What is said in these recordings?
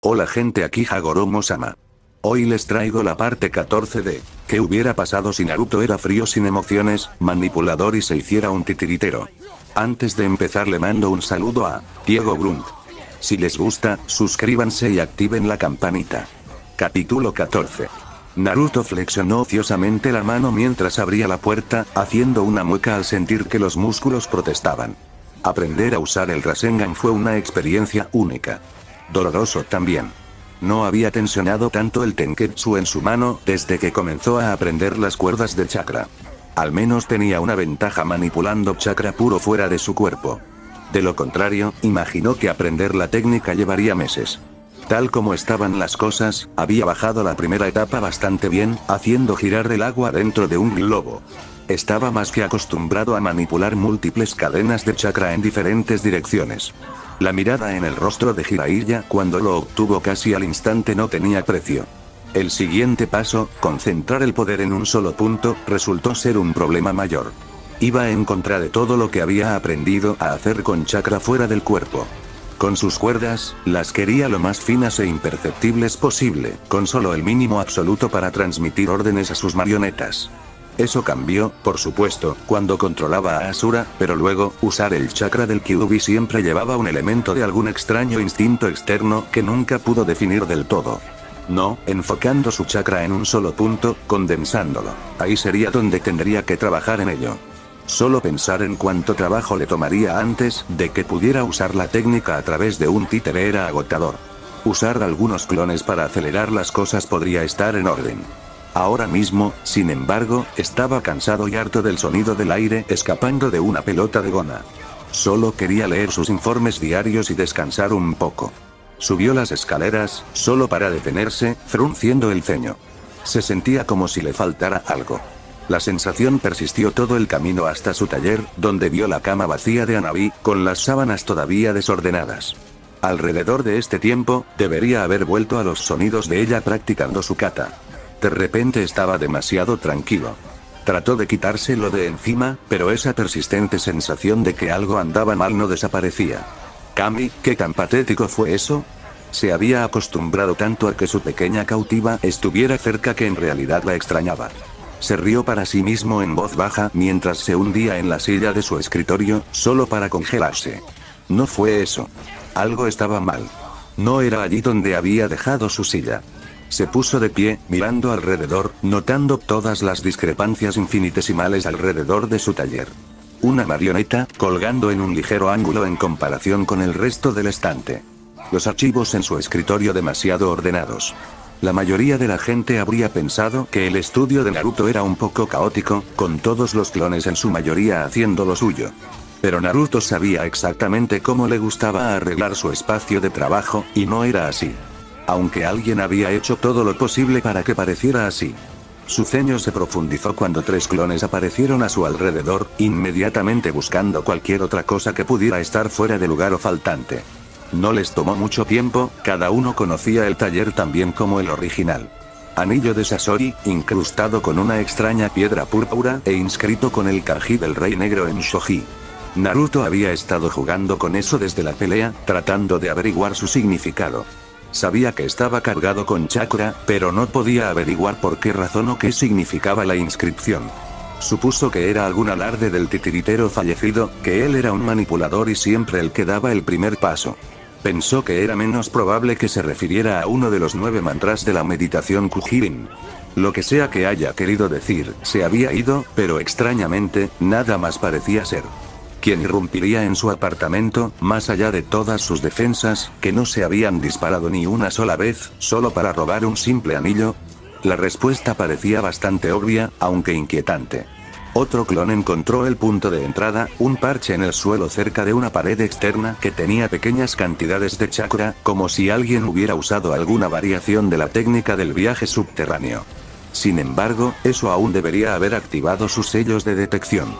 Hola gente, aquí Hagoromo-sama. Hoy les traigo la parte 14 de ¿qué hubiera pasado si Naruto era frío sin emociones, manipulador y se hiciera un titiritero? Antes de empezar le mando un saludo a Diego Grunt. Si les gusta, suscríbanse y activen la campanita. Capítulo 14. Naruto flexionó ociosamente la mano mientras abría la puerta, haciendo una mueca al sentir que los músculos protestaban. Aprender a usar el Rasengan fue una experiencia única. Doloroso también. No había tensionado tanto el Tenketsu en su mano desde que comenzó a aprender las cuerdas de chakra. Al menos tenía una ventaja manipulando chakra puro fuera de su cuerpo. De lo contrario, imaginó que aprender la técnica llevaría meses. Tal como estaban las cosas, había bajado la primera etapa bastante bien, haciendo girar el agua dentro de un globo. Estaba más que acostumbrado a manipular múltiples cadenas de chakra en diferentes direcciones. La mirada en el rostro de Jiraiya cuando lo obtuvo casi al instante no tenía precio. El siguiente paso, concentrar el poder en un solo punto, resultó ser un problema mayor. Iba en contra de todo lo que había aprendido a hacer con chakra fuera del cuerpo. Con sus cuerdas, las quería lo más finas e imperceptibles posible, con solo el mínimo absoluto para transmitir órdenes a sus marionetas. Eso cambió, por supuesto, cuando controlaba a Asura, pero luego, usar el chakra del Kyuubi siempre llevaba un elemento de algún extraño instinto externo que nunca pudo definir del todo. No, enfocando su chakra en un solo punto, condensándolo. Ahí sería donde tendría que trabajar en ello. Solo pensar en cuánto trabajo le tomaría antes de que pudiera usar la técnica a través de un títere era agotador. Usar algunos clones para acelerar las cosas podría estar en orden. Ahora mismo, sin embargo, estaba cansado y harto del sonido del aire escapando de una pelota de goma. Solo quería leer sus informes diarios y descansar un poco. Subió las escaleras, solo para detenerse, frunciendo el ceño. Se sentía como si le faltara algo. La sensación persistió todo el camino hasta su taller, donde vio la cama vacía de Hanabi, con las sábanas todavía desordenadas. Alrededor de este tiempo, debería haber vuelto a los sonidos de ella practicando su kata. De repente estaba demasiado tranquilo. Trató de quitárselo de encima, pero esa persistente sensación de que algo andaba mal no desaparecía. Kami, ¿qué tan patético fue eso? Se había acostumbrado tanto a que su pequeña cautiva estuviera cerca que en realidad la extrañaba. Se rió para sí mismo en voz baja mientras se hundía en la silla de su escritorio, solo para congelarse. No fue eso. Algo estaba mal. No era allí donde había dejado su silla. Se puso de pie, mirando alrededor, notando todas las discrepancias infinitesimales alrededor de su taller. Una marioneta, colgando en un ligero ángulo en comparación con el resto del estante. Los archivos en su escritorio demasiado ordenados. La mayoría de la gente habría pensado que el estudio de Naruto era un poco caótico, con todos los clones en su mayoría haciendo lo suyo. Pero Naruto sabía exactamente cómo le gustaba arreglar su espacio de trabajo, y no era así. Aunque alguien había hecho todo lo posible para que pareciera así. Su ceño se profundizó cuando 3 clones aparecieron a su alrededor, inmediatamente buscando cualquier otra cosa que pudiera estar fuera de lugar o faltante. No les tomó mucho tiempo, cada uno conocía el taller tan bien como el original. Anillo de Sasori, incrustado con una extraña piedra púrpura e inscrito con el kanji del Rey Negro en shoji. Naruto había estado jugando con eso desde la pelea, tratando de averiguar su significado. Sabía que estaba cargado con chakra, pero no podía averiguar por qué razón o qué significaba la inscripción. Supuso que era algún alarde del titiritero fallecido, que él era un manipulador y siempre el que daba el primer paso. Pensó que era menos probable que se refiriera a uno de los 9 mantras de la meditación Kujirin. Lo que sea que haya querido decir, se había ido, pero extrañamente, nada más parecía ser. ¿Quién irrumpiría en su apartamento, más allá de todas sus defensas, que no se habían disparado ni una sola vez, solo para robar un simple anillo? La respuesta parecía bastante obvia, aunque inquietante. Otro clon encontró el punto de entrada, un parche en el suelo cerca de una pared externa que tenía pequeñas cantidades de chakra, como si alguien hubiera usado alguna variación de la técnica del viaje subterráneo. Sin embargo, eso aún debería haber activado sus sellos de detección.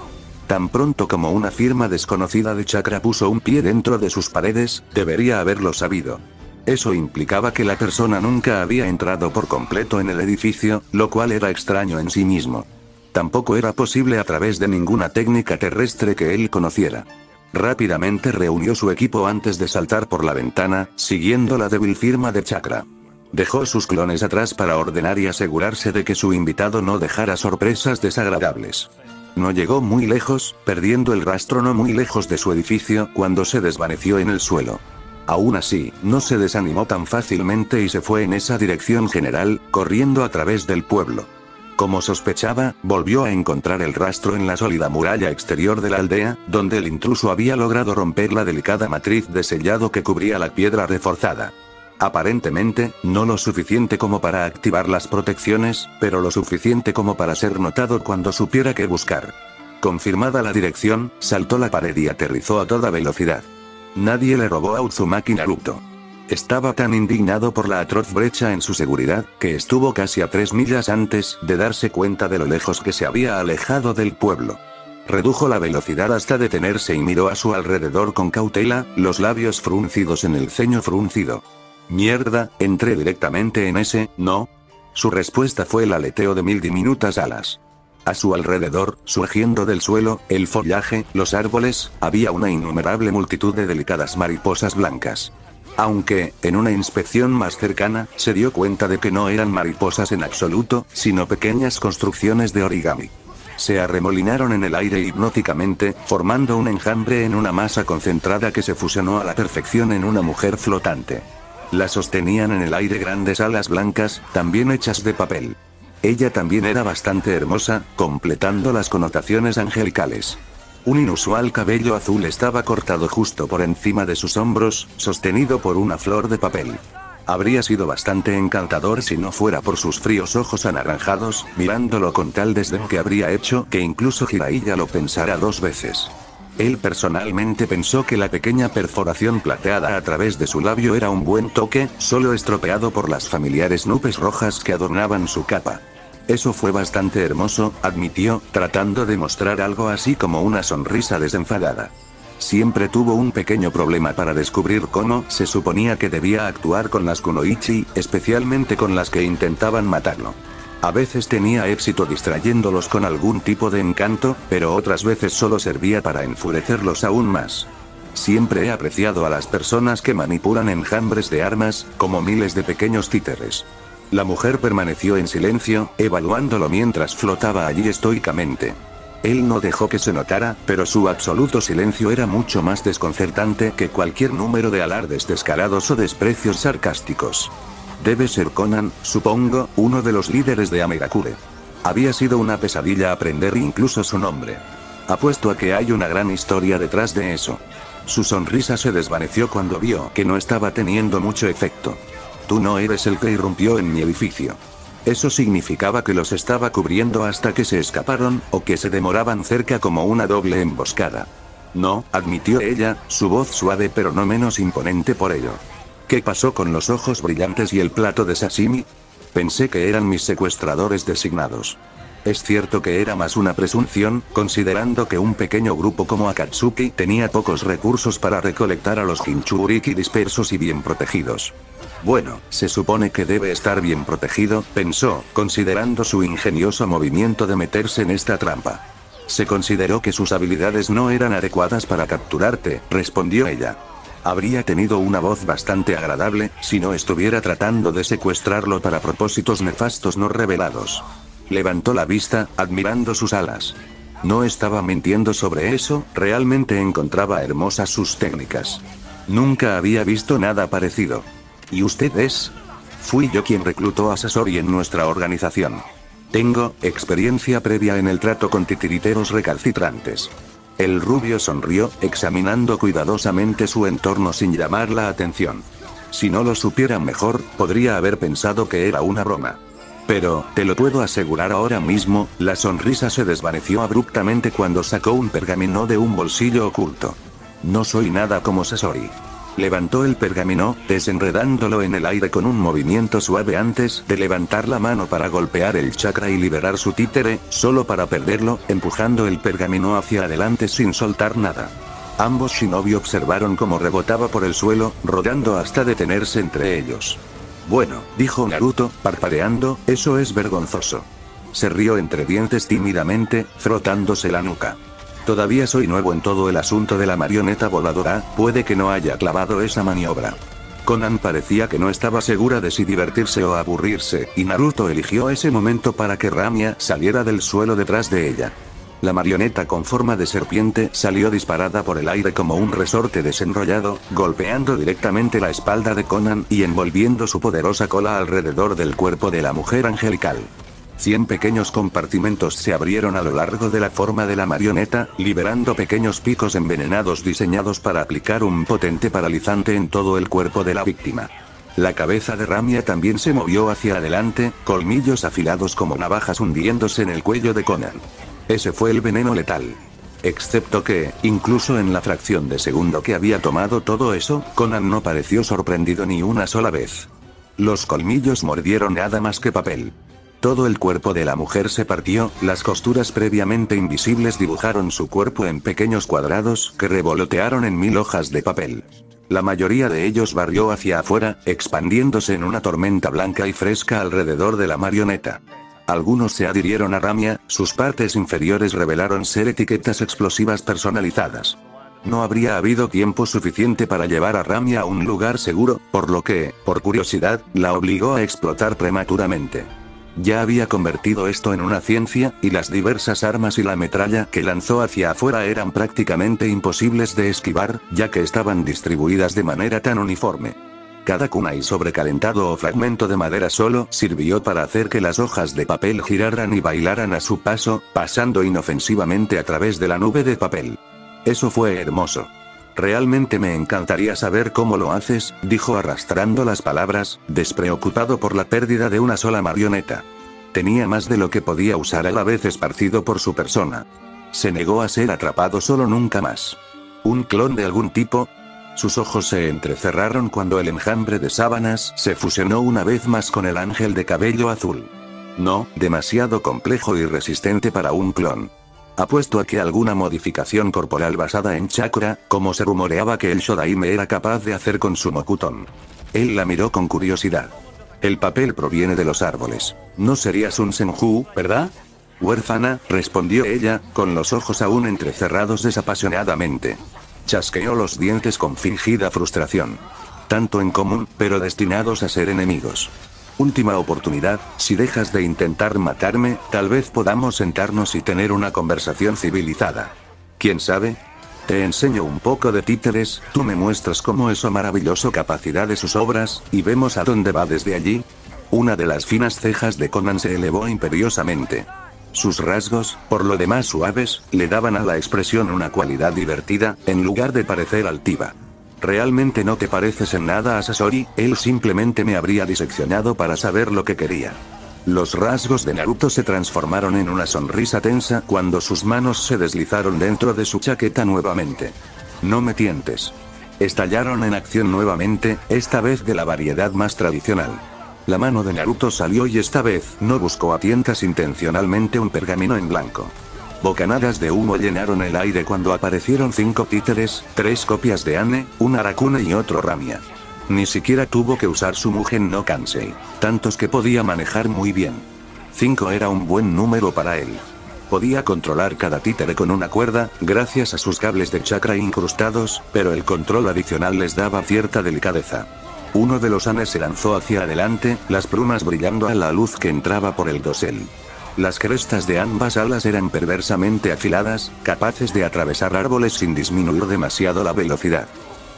Tan pronto como una firma desconocida de chakra puso un pie dentro de sus paredes, debería haberlo sabido. Eso implicaba que la persona nunca había entrado por completo en el edificio, lo cual era extraño en sí mismo. Tampoco era posible a través de ninguna técnica terrestre que él conociera. Rápidamente reunió su equipo antes de saltar por la ventana, siguiendo la débil firma de Chakra. Dejó sus clones atrás para ordenar y asegurarse de que su invitado no dejara sorpresas desagradables. No llegó muy lejos, perdiendo el rastro no muy lejos de su edificio cuando se desvaneció en el suelo. Aún así, no se desanimó tan fácilmente y se fue en esa dirección general, corriendo a través del pueblo. Como sospechaba, volvió a encontrar el rastro en la sólida muralla exterior de la aldea, donde el intruso había logrado romper la delicada matriz de sellado que cubría la piedra reforzada. Aparentemente, no lo suficiente como para activar las protecciones, pero lo suficiente como para ser notado cuando supiera qué buscar. Confirmada la dirección, saltó la pared y aterrizó a toda velocidad. Nadie le robó a Uzumaki Naruto. Estaba tan indignado por la atroz brecha en su seguridad, que estuvo casi a 3 millas antes de darse cuenta de lo lejos que se había alejado del pueblo. Redujo la velocidad hasta detenerse y miró a su alrededor con cautela, los labios fruncidos en el ceño fruncido. Mierda, entré directamente en ese, ¿no? Su respuesta fue el aleteo de 1000 diminutas alas. A su alrededor, surgiendo del suelo, el follaje, los árboles, había una innumerable multitud de delicadas mariposas blancas. Aunque, en una inspección más cercana, se dio cuenta de que no eran mariposas en absoluto, sino pequeñas construcciones de origami. Se arremolinaron en el aire hipnóticamente, formando un enjambre en una masa concentrada que se fusionó a la perfección en una mujer flotante. La sostenían en el aire grandes alas blancas, también hechas de papel. Ella también era bastante hermosa, completando las connotaciones angelicales. Un inusual cabello azul estaba cortado justo por encima de sus hombros, sostenido por una flor de papel. Habría sido bastante encantador si no fuera por sus fríos ojos anaranjados, mirándolo con tal desdén que habría hecho que incluso Jiraiya lo pensara 2 veces. Él personalmente pensó que la pequeña perforación plateada a través de su labio era un buen toque, solo estropeado por las familiares nubes rojas que adornaban su capa. Eso fue bastante hermoso, admitió, tratando de mostrar algo así como una sonrisa desenfadada. Siempre tuvo un pequeño problema para descubrir cómo se suponía que debía actuar con las kunoichi, especialmente con las que intentaban matarlo. A veces tenía éxito distrayéndolos con algún tipo de encanto, pero otras veces solo servía para enfurecerlos aún más. Siempre he apreciado a las personas que manipulan enjambres de armas, como miles de pequeños títeres. La mujer permaneció en silencio, evaluándolo mientras flotaba allí estoicamente. Él no dejó que se notara, pero su absoluto silencio era mucho más desconcertante que cualquier número de alardes descarados o desprecios sarcásticos. Debe ser Conan, supongo, uno de los líderes de Amigakure. Había sido una pesadilla aprender incluso su nombre. Apuesto a que hay una gran historia detrás de eso. Su sonrisa se desvaneció cuando vio que no estaba teniendo mucho efecto. Tú no eres el que irrumpió en mi edificio. Eso significaba que los estaba cubriendo hasta que se escaparon, o que se demoraban cerca como una doble emboscada. No, admitió ella, su voz suave pero no menos imponente por ello. ¿Qué pasó con los ojos brillantes y el plato de sashimi? Pensé que eran mis secuestradores designados. Es cierto que era más una presunción, considerando que un pequeño grupo como Akatsuki tenía pocos recursos para recolectar a los Jinchuriki dispersos y bien protegidos. Bueno, se supone que debe estar bien protegido, pensó, considerando su ingenioso movimiento de meterse en esta trampa. Se consideró que sus habilidades no eran adecuadas para capturarte, respondió ella. Habría tenido una voz bastante agradable, si no estuviera tratando de secuestrarlo para propósitos nefastos no revelados. Levantó la vista, admirando sus alas. No estaba mintiendo sobre eso, realmente encontraba hermosas sus técnicas. Nunca había visto nada parecido. ¿Y usted es? Fui yo quien reclutó a Sasori en nuestra organización. Tengo experiencia previa en el trato con titiriteros recalcitrantes. El rubio sonrió, examinando cuidadosamente su entorno sin llamar la atención. Si no lo supiera mejor, podría haber pensado que era una broma. Pero, te lo puedo asegurar ahora mismo, la sonrisa se desvaneció abruptamente cuando sacó un pergamino de un bolsillo oculto. No soy nada como Sasori. Levantó el pergamino, desenredándolo en el aire con un movimiento suave antes de levantar la mano para golpear el chakra y liberar su títere, solo para perderlo, empujando el pergamino hacia adelante sin soltar nada. Ambos shinobi observaron cómo rebotaba por el suelo, rodando hasta detenerse entre ellos. Bueno, dijo Naruto, parpadeando, eso es vergonzoso. Se rió entre dientes tímidamente, frotándose la nuca. Todavía soy nuevo en todo el asunto de la marioneta voladora, puede que no haya clavado esa maniobra. Conan parecía que no estaba segura de si divertirse o aburrirse, y Naruto eligió ese momento para que Ramia saliera del suelo detrás de ella. La marioneta con forma de serpiente salió disparada por el aire como un resorte desenrollado, golpeando directamente la espalda de Conan y envolviendo su poderosa cola alrededor del cuerpo de la mujer angelical. 100 pequeños compartimentos se abrieron a lo largo de la forma de la marioneta, liberando pequeños picos envenenados diseñados para aplicar un potente paralizante en todo el cuerpo de la víctima. La cabeza de Ramia también se movió hacia adelante, colmillos afilados como navajas hundiéndose en el cuello de Conan. Ese fue el veneno letal. Excepto que, incluso en la fracción de segundo que había tomado todo eso, Conan no pareció sorprendido ni una sola vez. Los colmillos mordieron nada más que papel. Todo el cuerpo de la mujer se partió, las costuras previamente invisibles dibujaron su cuerpo en pequeños cuadrados que revolotearon en 1000 hojas de papel. La mayoría de ellos barrió hacia afuera, expandiéndose en una tormenta blanca y fresca alrededor de la marioneta. Algunos se adhirieron a Ramia, sus partes inferiores revelaron ser etiquetas explosivas personalizadas. No habría habido tiempo suficiente para llevar a Ramia a un lugar seguro, por lo que, por curiosidad, la obligó a explotar prematuramente. Ya había convertido esto en una ciencia, y las diversas armas y la metralla que lanzó hacia afuera eran prácticamente imposibles de esquivar, ya que estaban distribuidas de manera tan uniforme. Cada kunai sobrecalentado o fragmento de madera solo sirvió para hacer que las hojas de papel giraran y bailaran a su paso, pasando inofensivamente a través de la nube de papel. Eso fue hermoso. Realmente me encantaría saber cómo lo haces, dijo arrastrando las palabras, despreocupado por la pérdida de una sola marioneta. Tenía más de lo que podía usar a la vez esparcido por su persona. Se negó a ser atrapado solo nunca más. ¿Un clon de algún tipo? Sus ojos se entrecerraron cuando el enjambre de sábanas se fusionó una vez más con el ángel de cabello azul. No, demasiado complejo y resistente para un clon. Apuesto a que alguna modificación corporal basada en chakra, como se rumoreaba que el Shodaime era capaz de hacer con su Mokuton. Él la miró con curiosidad. El papel proviene de los árboles. No serías un Senju, ¿verdad? Huérfana, respondió ella, con los ojos aún entrecerrados desapasionadamente. Chasqueó los dientes con fingida frustración. Tanto en común, pero destinados a ser enemigos. Última oportunidad, si dejas de intentar matarme, tal vez podamos sentarnos y tener una conversación civilizada. ¿Quién sabe? Te enseño un poco de títeres, tú me muestras cómo es su maravillosa capacidad de sus obras, y vemos a dónde va desde allí. Una de las finas cejas de Conan se elevó imperiosamente. Sus rasgos, por lo demás suaves, le daban a la expresión una cualidad divertida, en lugar de parecer altiva. Realmente no te pareces en nada a Sasori, él simplemente me habría diseccionado para saber lo que quería. Los rasgos de Naruto se transformaron en una sonrisa tensa cuando sus manos se deslizaron dentro de su chaqueta nuevamente. No me tientes. Estallaron en acción nuevamente, esta vez de la variedad más tradicional. La mano de Naruto salió y esta vez no buscó a tientas intencionalmente un pergamino en blanco. Bocanadas de humo llenaron el aire cuando aparecieron 5 títeres, 3 copias de Anne, un Arakune y otro Ramia. Ni siquiera tuvo que usar su Mugen no Kansei, tantos que podía manejar muy bien. 5 era un buen número para él. Podía controlar cada títere con una cuerda, gracias a sus cables de chakra incrustados, pero el control adicional les daba cierta delicadeza. Uno de los Anne se lanzó hacia adelante, las plumas brillando a la luz que entraba por el dosel. Las crestas de ambas alas eran perversamente afiladas, capaces de atravesar árboles sin disminuir demasiado la velocidad.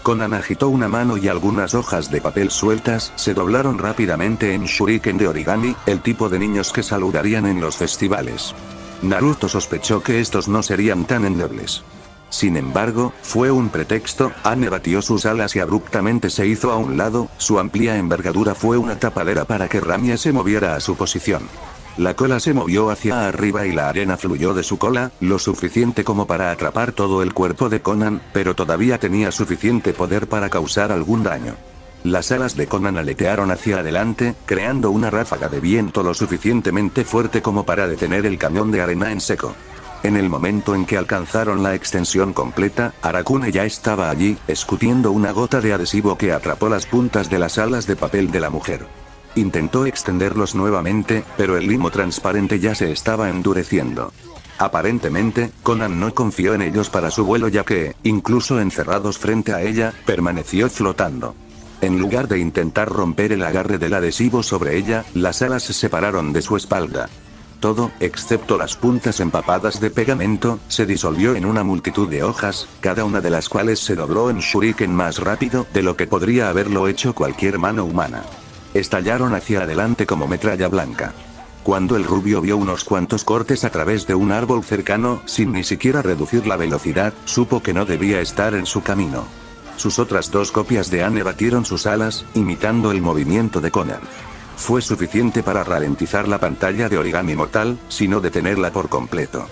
Conan agitó una mano y algunas hojas de papel sueltas se doblaron rápidamente en shuriken de origami, el tipo de niños que saludarían en los festivales. Naruto sospechó que estos no serían tan endebles. Sin embargo, fue un pretexto. Anne batió sus alas y abruptamente se hizo a un lado, su amplia envergadura fue una tapadera para que Ramia se moviera a su posición. La cola se movió hacia arriba y la arena fluyó de su cola, lo suficiente como para atrapar todo el cuerpo de Conan, pero todavía tenía suficiente poder para causar algún daño. Las alas de Conan aletearon hacia adelante, creando una ráfaga de viento lo suficientemente fuerte como para detener el camión de arena en seco. En el momento en que alcanzaron la extensión completa, Arakune ya estaba allí, escupiendo una gota de adhesivo que atrapó las puntas de las alas de papel de la mujer. Intentó extenderlos nuevamente, pero el limo transparente ya se estaba endureciendo. Aparentemente, Conan no confió en ellos para su vuelo ya que, incluso encerrados frente a ella, permaneció flotando. En lugar de intentar romper el agarre del adhesivo sobre ella, las alas se separaron de su espalda. Todo, excepto las puntas empapadas de pegamento, se disolvió en una multitud de hojas, cada una de las cuales se dobló en shuriken más rápido de lo que podría haberlo hecho cualquier mano humana. Estallaron hacia adelante como metralla blanca. Cuando el rubio vio unos cuantos cortes a través de un árbol cercano, sin ni siquiera reducir la velocidad, supo que no debía estar en su camino. Sus otras dos copias de Anne batieron sus alas, imitando el movimiento de Conan. Fue suficiente para ralentizar la pantalla de origami mortal, sino detenerla por completo.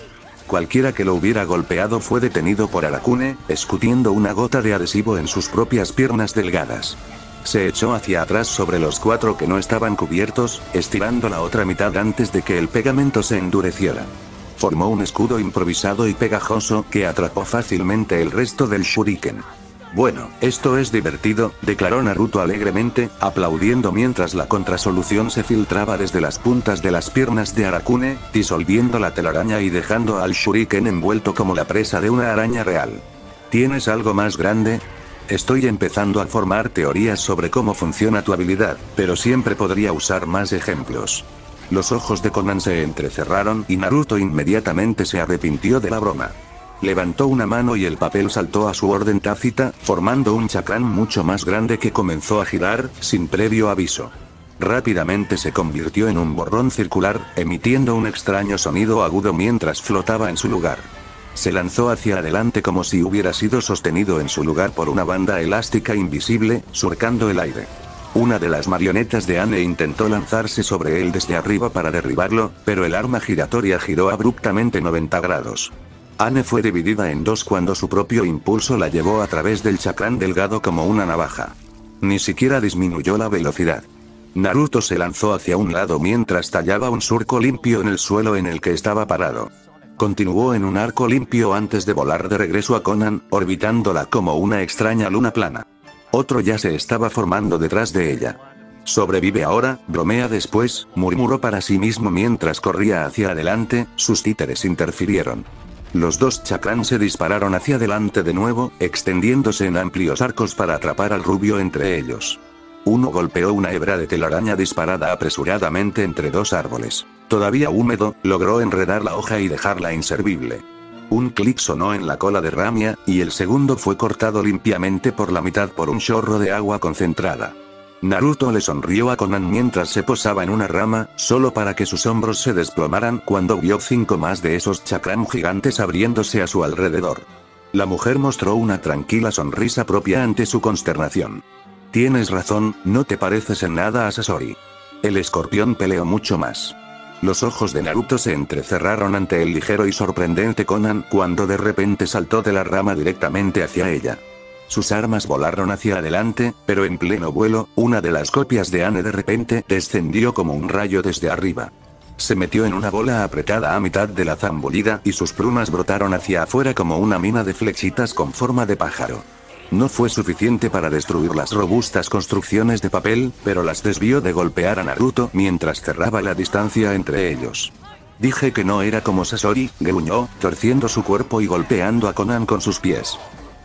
Cualquiera que lo hubiera golpeado fue detenido por Arakune, escutiendo una gota de adhesivo en sus propias piernas delgadas. Se echó hacia atrás sobre los 4 que no estaban cubiertos, estirando la otra mitad antes de que el pegamento se endureciera. Formó un escudo improvisado y pegajoso que atrapó fácilmente el resto del shuriken. Bueno, esto es divertido, declaró Naruto alegremente, aplaudiendo mientras la contrasolución se filtraba desde las puntas de las piernas de Arakune, disolviendo la telaraña y dejando al shuriken envuelto como la presa de una araña real. ¿Tienes algo más grande? Estoy empezando a formar teorías sobre cómo funciona tu habilidad, pero siempre podría usar más ejemplos. Los ojos de Conan se entrecerraron y Naruto inmediatamente se arrepintió de la broma. Levantó una mano y el papel saltó a su orden tácita, formando un chakram mucho más grande que comenzó a girar, sin previo aviso. Rápidamente se convirtió en un borrón circular, emitiendo un extraño sonido agudo mientras flotaba en su lugar. Se lanzó hacia adelante como si hubiera sido sostenido en su lugar por una banda elástica invisible, surcando el aire. Una de las marionetas de Anne intentó lanzarse sobre él desde arriba para derribarlo, pero el arma giratoria giró abruptamente 90 grados. Anne fue dividida en dos cuando su propio impulso la llevó a través del chakram delgado como una navaja. Ni siquiera disminuyó la velocidad. Naruto se lanzó hacia un lado mientras tallaba un surco limpio en el suelo en el que estaba parado. Continuó en un arco limpio antes de volar de regreso a Conan, orbitándola como una extraña luna plana. Otro ya se estaba formando detrás de ella. «Sobrevive ahora», bromea después, murmuró para sí mismo mientras corría hacia adelante, sus títeres interfirieron. Los dos chakrams se dispararon hacia adelante de nuevo, extendiéndose en amplios arcos para atrapar al rubio entre ellos. Uno golpeó una hebra de telaraña disparada apresuradamente entre dos árboles. Todavía húmedo, logró enredar la hoja y dejarla inservible. Un clic sonó en la cola de Ramia, y el segundo fue cortado limpiamente por la mitad por un chorro de agua concentrada. Naruto le sonrió a Conan mientras se posaba en una rama, solo para que sus hombros se desplomaran cuando vio 5 más de esos chakram gigantes abriéndose a su alrededor. La mujer mostró una tranquila sonrisa propia ante su consternación. Tienes razón, no te pareces en nada a Sasori. El escorpión peleó mucho más. Los ojos de Naruto se entrecerraron ante el ligero y sorprendente Conan cuando de repente saltó de la rama directamente hacia ella. Sus armas volaron hacia adelante, pero en pleno vuelo, una de las copias de Anne de repente descendió como un rayo desde arriba. Se metió en una bola apretada a mitad de la zambullida y sus plumas brotaron hacia afuera como una mina de flechitas con forma de pájaro. No fue suficiente para destruir las robustas construcciones de papel, pero las desvió de golpear a Naruto mientras cerraba la distancia entre ellos. Dije que no era como Sasori, gruñó, torciendo su cuerpo y golpeando a Conan con sus pies.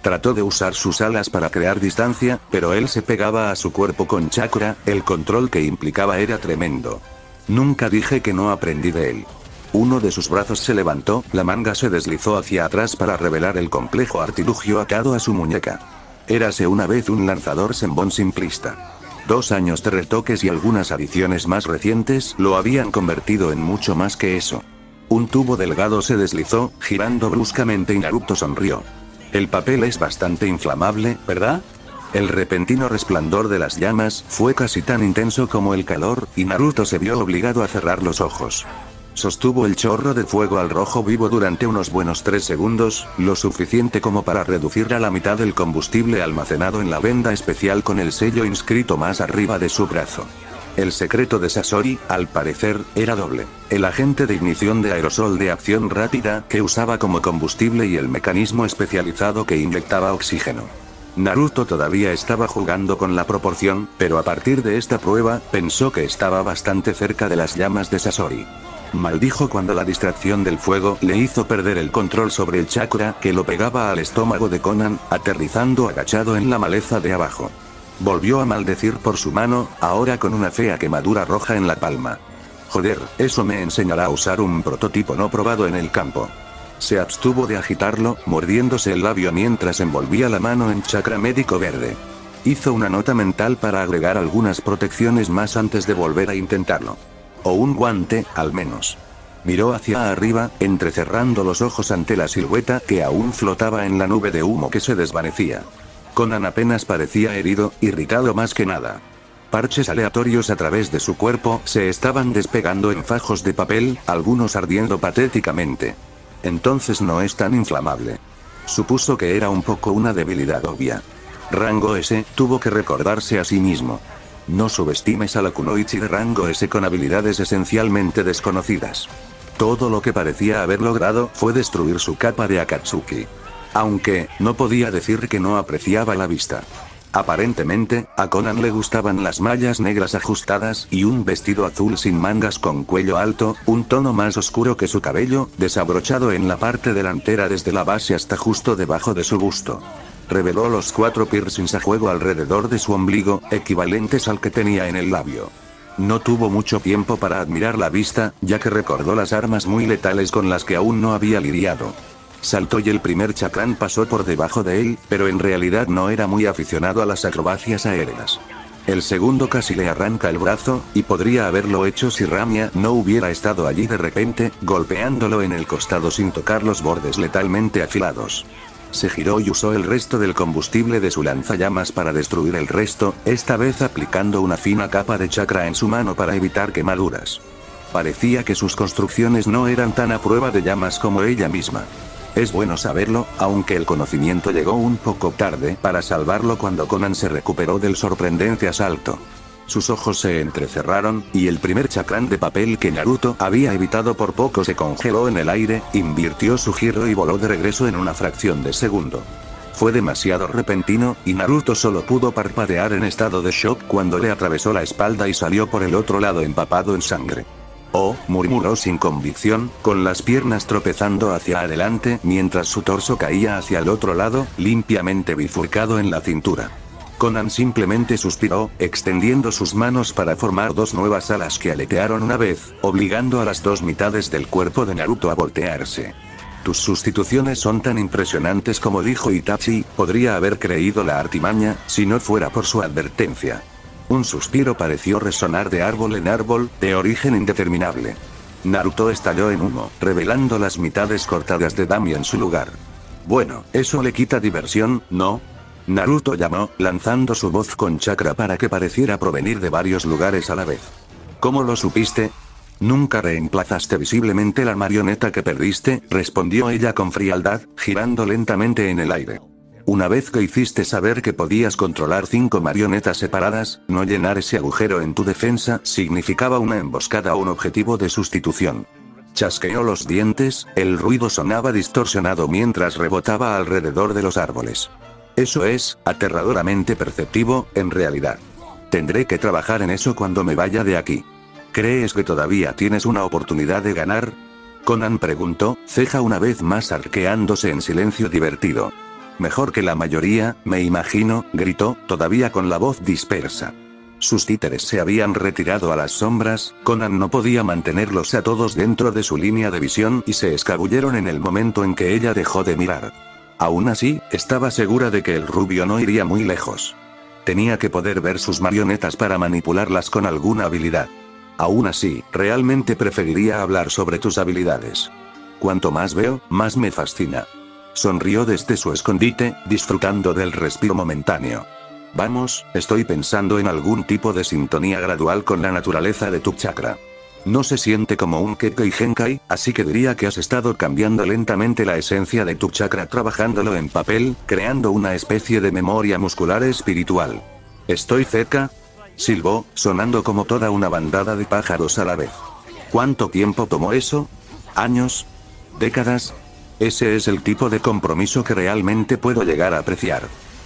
Trató de usar sus alas para crear distancia, pero él se pegaba a su cuerpo con chakra, el control que implicaba era tremendo. Nunca dije que no aprendí de él. Uno de sus brazos se levantó, la manga se deslizó hacia atrás para revelar el complejo artilugio atado a su muñeca. Érase una vez un lanzador senbon simplista. 2 años de retoques y algunas adiciones más recientes lo habían convertido en mucho más que eso. Un tubo delgado se deslizó, girando bruscamente y Naruto sonrió. El papel es bastante inflamable, ¿verdad? El repentino resplandor de las llamas fue casi tan intenso como el calor, y Naruto se vio obligado a cerrar los ojos. Sostuvo el chorro de fuego al rojo vivo durante unos buenos 3 segundos, lo suficiente como para reducir a la mitad el combustible almacenado en la venda especial con el sello inscrito más arriba de su brazo. El secreto de Sasori, al parecer, era doble: el agente de ignición de aerosol de acción rápida que usaba como combustible y el mecanismo especializado que inyectaba oxígeno. Naruto todavía estaba jugando con la proporción, pero a partir de esta prueba, pensó que estaba bastante cerca de las llamas de Sasori. maldijo cuando la distracción del fuego le hizo perder el control sobre el chakra que lo pegaba al estómago de Conan, aterrizando agachado en la maleza de abajo. Volvió a maldecir por su mano, ahora con una fea quemadura roja en la palma. Joder, eso me enseñará a usar un prototipo no probado en el campo. Se abstuvo de agitarlo, mordiéndose el labio mientras envolvía la mano en chakra médico verde. Hizo una nota mental para agregar algunas protecciones más antes de volver a intentarlo. O un guante, al menos. Miró hacia arriba, entrecerrando los ojos ante la silueta que aún flotaba en la nube de humo que se desvanecía. Conan apenas parecía herido, irritado más que nada. Parches aleatorios a través de su cuerpo se estaban despegando en fajos de papel, algunos ardiendo patéticamente. Entonces no es tan inflamable. Supuso que era un poco una debilidad obvia. Rango S, tuvo que recordarse a sí mismo. No subestimes a la kunoichi de rango S con habilidades esencialmente desconocidas. Todo lo que parecía haber logrado fue destruir su capa de Akatsuki. Aunque, no podía decir que no apreciaba la vista. Aparentemente, a Conan le gustaban las mallas negras ajustadas y un vestido azul sin mangas con cuello alto, un tono más oscuro que su cabello, desabrochado en la parte delantera desde la base hasta justo debajo de su busto. Reveló los 4 piercings a juego alrededor de su ombligo, equivalentes al que tenía en el labio. No tuvo mucho tiempo para admirar la vista, ya que recordó las armas muy letales con las que aún no había lidiado. Saltó y el primer chakran pasó por debajo de él, pero en realidad no era muy aficionado a las acrobacias aéreas. El segundo casi le arranca el brazo, y podría haberlo hecho si Ramia no hubiera estado allí de repente, golpeándolo en el costado sin tocar los bordes letalmente afilados. Se giró y usó el resto del combustible de su lanzallamas para destruir el resto, esta vez aplicando una fina capa de chakra en su mano para evitar quemaduras. Parecía que sus construcciones no eran tan a prueba de llamas como ella misma. Es bueno saberlo, aunque el conocimiento llegó un poco tarde para salvarlo cuando Conan se recuperó del sorprendente asalto. Sus ojos se entrecerraron, y el primer chakran de papel que Naruto había evitado por poco se congeló en el aire, invirtió su giro y voló de regreso en una fracción de segundo. Fue demasiado repentino, y Naruto solo pudo parpadear en estado de shock cuando le atravesó la espalda y salió por el otro lado empapado en sangre. Oh, murmuró sin convicción, con las piernas tropezando hacia adelante mientras su torso caía hacia el otro lado, limpiamente bifurcado en la cintura. Conan simplemente suspiró, extendiendo sus manos para formar 2 nuevas alas que aletearon una vez, obligando a las 2 mitades del cuerpo de Naruto a voltearse. Tus sustituciones son tan impresionantes como dijo Itachi, podría haber creído la artimaña, si no fuera por su advertencia. Un suspiro pareció resonar de árbol en árbol, de origen indeterminable. Naruto estalló en humo, revelando las mitades cortadas de Dami en su lugar. Bueno, eso le quita diversión, ¿no? Naruto llamó, lanzando su voz con chakra para que pareciera provenir de varios lugares a la vez. ¿Cómo lo supiste? Nunca reemplazaste visiblemente la marioneta que perdiste, respondió ella con frialdad, girando lentamente en el aire. Una vez que hiciste saber que podías controlar 5 marionetas separadas, no llenar ese agujero en tu defensa significaba una emboscada o un objetivo de sustitución. Chasqueó los dientes, el ruido sonaba distorsionado mientras rebotaba alrededor de los árboles. Eso es, aterradoramente perceptivo, en realidad. Tendré que trabajar en eso cuando me vaya de aquí. ¿Crees que todavía tienes una oportunidad de ganar? Conan preguntó, ceja una vez más arqueándose en silencio divertido. Mejor que la mayoría, me imagino, gritó, todavía con la voz dispersa. Sus títeres se habían retirado a las sombras, Conan no podía mantenerlos a todos dentro de su línea de visión y se escabulleron en el momento en que ella dejó de mirar. Aún así, estaba segura de que el rubio no iría muy lejos. Tenía que poder ver sus marionetas para manipularlas con alguna habilidad. Aún así, realmente preferiría hablar sobre tus habilidades. Cuanto más veo, más me fascina. Sonrió desde su escondite, disfrutando del respiro momentáneo. Vamos, estoy pensando en algún tipo de sintonía gradual con la naturaleza de tu chakra. No se siente como un Kekkei Genkai, así que diría que has estado cambiando lentamente la esencia de tu chakra trabajándolo en papel, creando una especie de memoria muscular espiritual. ¿Estoy cerca? Silbó, sonando como toda una bandada de pájaros a la vez. ¿Cuánto tiempo tomó eso? ¿Años? ¿Décadas? Ese es el tipo de compromiso que realmente puedo llegar a apreciar.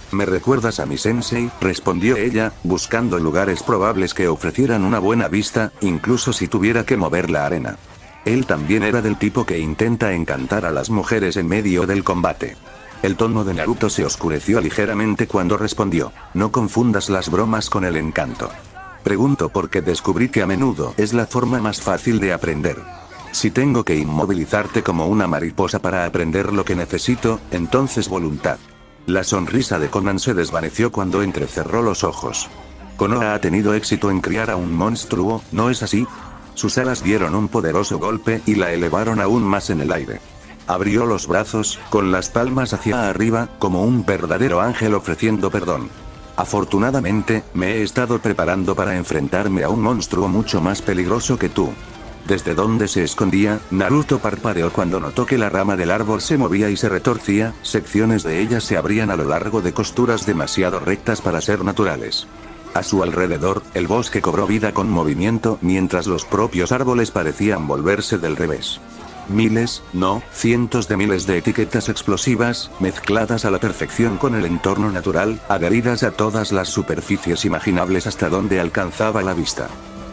Me recuerdas a mi sensei, respondió ella, buscando lugares probables que ofrecieran una buena vista, incluso si tuviera que mover la arena. Él también era del tipo que intenta encantar a las mujeres en medio del combate. El tono de Naruto se oscureció ligeramente cuando respondió: no confundas las bromas con el encanto. Pregunto porque descubrí que a menudo es la forma más fácil de aprender. Si tengo que inmovilizarte como una mariposa para aprender lo que necesito, entonces voluntad. La sonrisa de Conan se desvaneció cuando entrecerró los ojos. Konoha ha tenido éxito en criar a un monstruo, ¿no es así? Sus alas dieron un poderoso golpe y la elevaron aún más en el aire. Abrió los brazos, con las palmas hacia arriba, como un verdadero ángel ofreciendo perdón. Afortunadamente, me he estado preparando para enfrentarme a un monstruo mucho más peligroso que tú. Desde donde se escondía, Naruto parpadeó cuando notó que la rama del árbol se movía y se retorcía, secciones de ella se abrían a lo largo de costuras demasiado rectas para ser naturales. A su alrededor, el bosque cobró vida con movimiento mientras los propios árboles parecían volverse del revés. Miles, no, cientos de miles de etiquetas explosivas, mezcladas a la perfección con el entorno natural, adheridas a todas las superficies imaginables hasta donde alcanzaba la vista.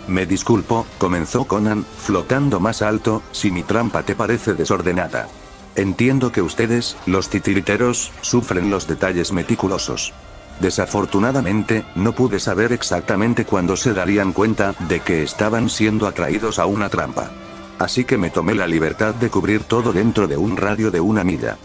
Me disculpo, comenzó Conan, flotando más alto, si mi trampa te parece desordenada. Entiendo que ustedes, los titiriteros, sufren los detalles meticulosos. Desafortunadamente, no pude saber exactamente cuándo se darían cuenta de que estaban siendo atraídos a una trampa. Así que me tomé la libertad de cubrir todo dentro de un radio de 1 milla.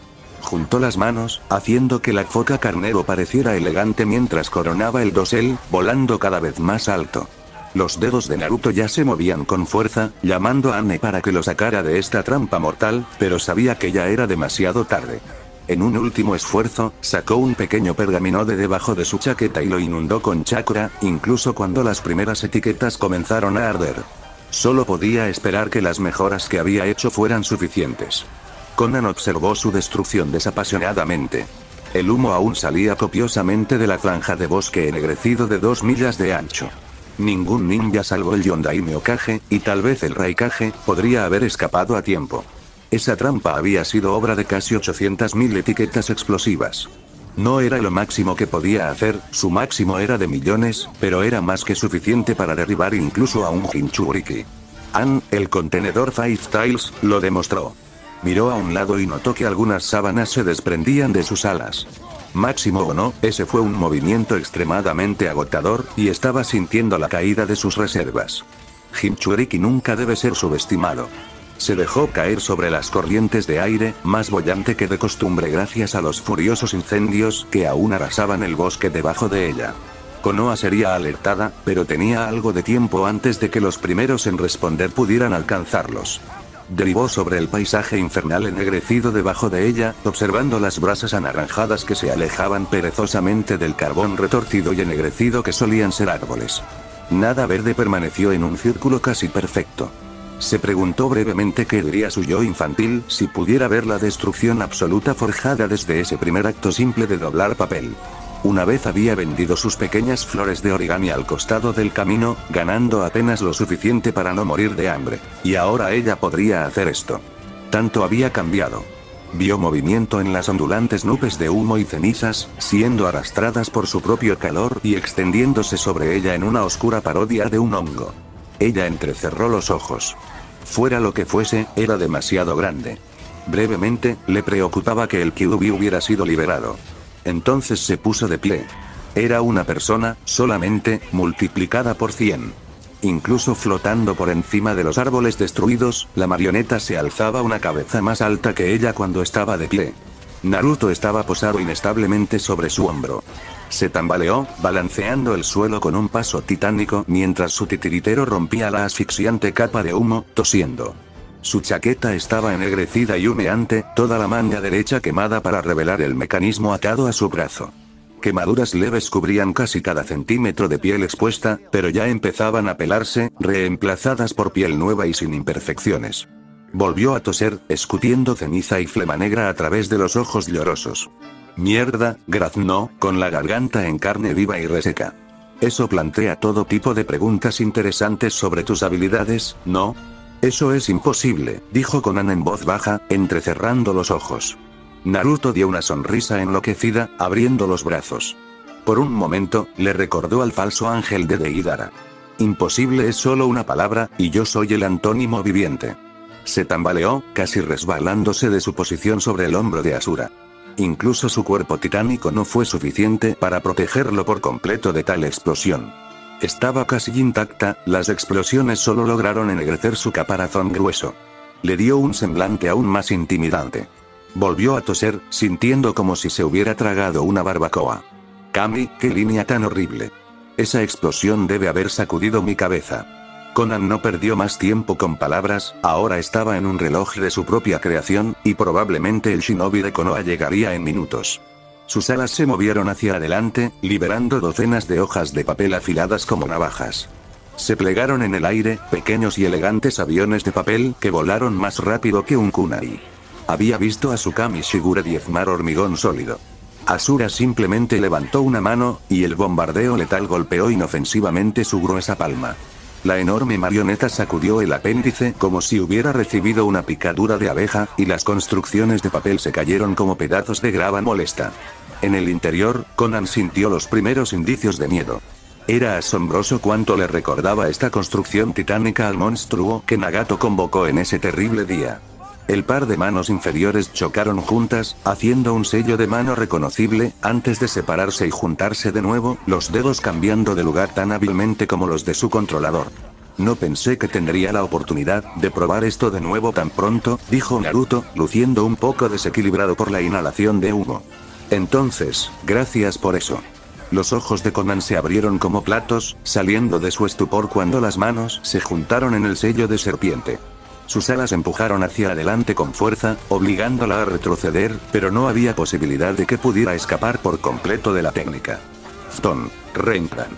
Juntó las manos, haciendo que la foca carnero pareciera elegante mientras coronaba el dosel, volando cada vez más alto. Los dedos de Naruto ya se movían con fuerza, llamando a Anne para que lo sacara de esta trampa mortal, pero sabía que ya era demasiado tarde. En un último esfuerzo, sacó un pequeño pergamino de debajo de su chaqueta y lo inundó con chakra, incluso cuando las primeras etiquetas comenzaron a arder. Solo podía esperar que las mejoras que había hecho fueran suficientes. Conan observó su destrucción desapasionadamente. El humo aún salía copiosamente de la franja de bosque ennegrecido de 2 millas de ancho. Ningún ninja salvo el Yondaime Hokage, y tal vez el Raikage, podría haber escapado a tiempo. Esa trampa había sido obra de casi 800.000 etiquetas explosivas. No era lo máximo que podía hacer, su máximo era de millones, pero era más que suficiente para derribar incluso a un Jinchuriki. El contenedor Five Tails, lo demostró. Miró a un lado y notó que algunas sábanas se desprendían de sus alas. Máximo o no, ese fue un movimiento extremadamente agotador, y estaba sintiendo la caída de sus reservas. Jinchuriki nunca debe ser subestimado. Se dejó caer sobre las corrientes de aire, más boyante que de costumbre gracias a los furiosos incendios que aún arrasaban el bosque debajo de ella. Konoha sería alertada, pero tenía algo de tiempo antes de que los primeros en responder pudieran alcanzarlos. Derivó sobre el paisaje infernal ennegrecido debajo de ella, observando las brasas anaranjadas que se alejaban perezosamente del carbón retorcido y ennegrecido que solían ser árboles. Nada verde permaneció en un círculo casi perfecto. Se preguntó brevemente qué diría su yo infantil si pudiera ver la destrucción absoluta forjada desde ese primer acto simple de doblar papel. Una vez había vendido sus pequeñas flores de origami al costado del camino, ganando apenas lo suficiente para no morir de hambre. Y ahora ella podría hacer esto. Tanto había cambiado. Vio movimiento en las ondulantes nubes de humo y cenizas, siendo arrastradas por su propio calor y extendiéndose sobre ella en una oscura parodia de un hongo. Ella entrecerró los ojos. Fuera lo que fuese, era demasiado grande. Brevemente, le preocupaba que el Kyuubi hubiera sido liberado. Entonces se puso de pie. Era una persona, solamente, multiplicada por 100. Incluso flotando por encima de los árboles destruidos, la marioneta se alzaba una cabeza más alta que ella cuando estaba de pie. Naruto estaba posado inestablemente sobre su hombro. Se tambaleó, balanceando el suelo con un paso titánico mientras su titiritero rompía la asfixiante capa de humo, tosiendo. Su chaqueta estaba ennegrecida y humeante, toda la manga derecha quemada para revelar el mecanismo atado a su brazo. Quemaduras leves cubrían casi cada centímetro de piel expuesta, pero ya empezaban a pelarse, reemplazadas por piel nueva y sin imperfecciones. Volvió a toser, escupiendo ceniza y flema negra a través de los ojos llorosos. Mierda, graznó, con la garganta en carne viva y reseca. Eso plantea todo tipo de preguntas interesantes sobre tus habilidades, ¿no? Eso es imposible, dijo Conan en voz baja, entrecerrando los ojos. Naruto dio una sonrisa enloquecida, abriendo los brazos. Por un momento, le recordó al falso ángel de Deidara. Imposible es solo una palabra, y yo soy el antónimo viviente. se tambaleó, casi resbalándose de su posición sobre el hombro de Asura. Incluso su cuerpo titánico no fue suficiente para protegerlo por completo de tal explosión. Estaba casi intacta, las explosiones solo lograron ennegrecer su caparazón grueso. Le dio un semblante aún más intimidante. Volvió a toser, sintiendo como si se hubiera tragado una barbacoa. Kami, qué línea tan horrible. Esa explosión debe haber sacudido mi cabeza. Conan no perdió más tiempo con palabras, ahora estaba en un reloj de su propia creación, y probablemente el shinobi de Konoha llegaría en minutos. Sus alas se movieron hacia adelante, liberando docenas de hojas de papel afiladas como navajas. Se plegaron en el aire, pequeños y elegantes aviones de papel que volaron más rápido que un kunai. Había visto a su Kami Shigure diezmar hormigón sólido. Asura simplemente levantó una mano, y el bombardeo letal golpeó inofensivamente su gruesa palma. La enorme marioneta sacudió el apéndice como si hubiera recibido una picadura de abeja, y las construcciones de papel se cayeron como pedazos de grava molesta. En el interior, Conan sintió los primeros indicios de miedo. Era asombroso cuánto le recordaba esta construcción titánica al monstruo que Nagato convocó en ese terrible día. El par de manos inferiores chocaron juntas, haciendo un sello de mano reconocible, antes de separarse y juntarse de nuevo, los dedos cambiando de lugar tan hábilmente como los de su controlador. No pensé que tendría la oportunidad de probar esto de nuevo tan pronto, dijo Naruto, luciendo un poco desequilibrado por la inhalación de humo. Entonces, gracias por eso. Los ojos de Conan se abrieron como platos, saliendo de su estupor cuando las manos se juntaron en el sello de serpiente. Sus alas empujaron hacia adelante con fuerza, obligándola a retroceder, pero no había posibilidad de que pudiera escapar por completo de la técnica. Fton, Renkan.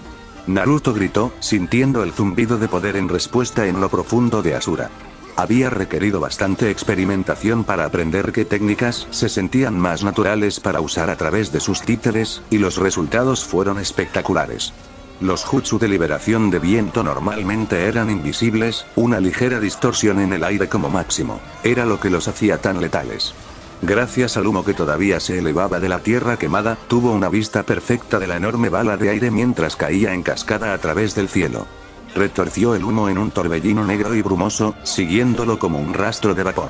Naruto gritó, sintiendo el zumbido de poder en respuesta en lo profundo de Asura. Había requerido bastante experimentación para aprender qué técnicas se sentían más naturales para usar a través de sus títeres, y los resultados fueron espectaculares. Los jutsu de liberación de viento normalmente eran invisibles, una ligera distorsión en el aire como máximo, era lo que los hacía tan letales. Gracias al humo que todavía se elevaba de la tierra quemada, tuvo una vista perfecta de la enorme bala de aire mientras caía en cascada a través del cielo. Retorció el humo en un torbellino negro y brumoso, siguiéndolo como un rastro de vapor.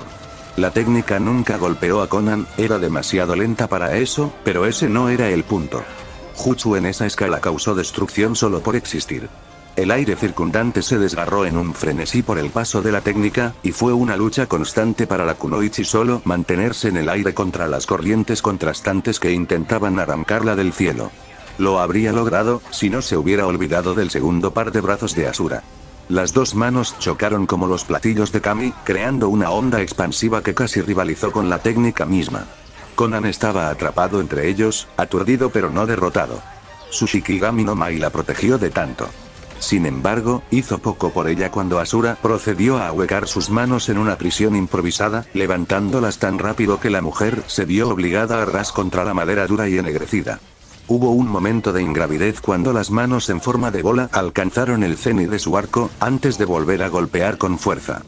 La técnica nunca golpeó a Conan, era demasiado lenta para eso, pero ese no era el punto. Jutsu en esa escala causó destrucción solo por existir. El aire circundante se desgarró en un frenesí por el paso de la técnica, y fue una lucha constante para la kunoichi solo mantenerse en el aire contra las corrientes contrastantes que intentaban arrancarla del cielo. Lo habría logrado, si no se hubiera olvidado del segundo par de brazos de Asura. Las dos manos chocaron como los platillos de Kami, creando una onda expansiva que casi rivalizó con la técnica misma. Conan estaba atrapado entre ellos, aturdido pero no derrotado. Su Shikigami no Mai la protegió de tanto. Sin embargo, hizo poco por ella cuando Asura procedió a ahuecar sus manos en una prisión improvisada, levantándolas tan rápido que la mujer se vio obligada a ras contra la madera dura y ennegrecida. Hubo un momento de ingravidez cuando las manos en forma de bola alcanzaron el cenit de su arco, antes de volver a golpear con fuerza.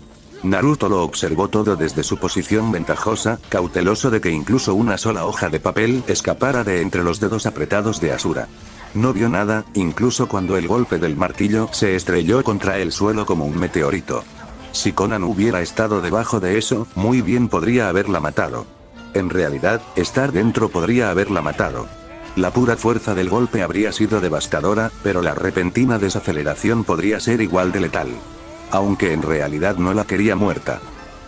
Naruto lo observó todo desde su posición ventajosa, cauteloso de que incluso una sola hoja de papel escapara de entre los dedos apretados de Asura. No vio nada, incluso cuando el golpe del martillo se estrelló contra el suelo como un meteorito. Si Conan hubiera estado debajo de eso, muy bien podría haberla matado. En realidad, estar dentro podría haberla matado. La pura fuerza del golpe habría sido devastadora, pero la repentina desaceleración podría ser igual de letal. Aunque en realidad no la quería muerta.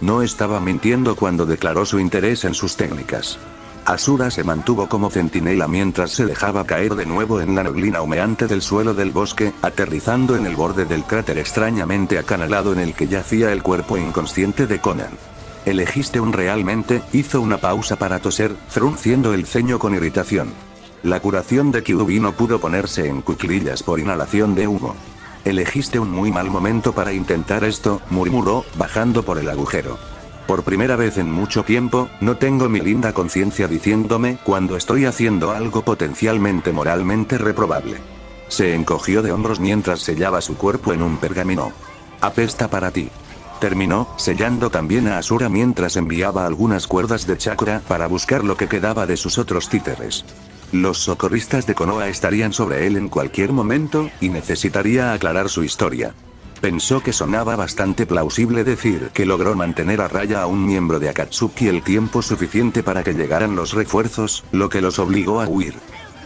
No estaba mintiendo cuando declaró su interés en sus técnicas. Asura se mantuvo como centinela mientras se dejaba caer de nuevo en la neblina humeante del suelo del bosque, aterrizando en el borde del cráter extrañamente acanalado en el que yacía el cuerpo inconsciente de Conan. ¿Elegiste un realmente? Hizo una pausa para toser, frunciendo el ceño con irritación. La curación de Kyuubi no pudo ponerse en cuclillas por inhalación de humo. Elegiste un muy mal momento para intentar esto, murmuró, bajando por el agujero. Por primera vez en mucho tiempo, no tengo mi linda conciencia diciéndome cuando estoy haciendo algo potencialmente moralmente reprobable. Se encogió de hombros mientras sellaba su cuerpo en un pergamino. Apesta para ti. Terminó, sellando también a Asura mientras enviaba algunas cuerdas de chakra para buscar lo que quedaba de sus otros títeres. Los socorristas de Konoha estarían sobre él en cualquier momento, y necesitaría aclarar su historia. Pensó que sonaba bastante plausible decir que logró mantener a raya a un miembro de Akatsuki el tiempo suficiente para que llegaran los refuerzos, lo que los obligó a huir.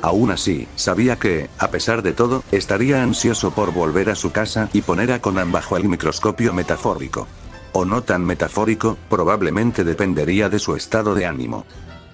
Aún así, sabía que, a pesar de todo, estaría ansioso por volver a su casa y poner a Conan bajo el microscopio metafórico. O no tan metafórico, probablemente dependería de su estado de ánimo.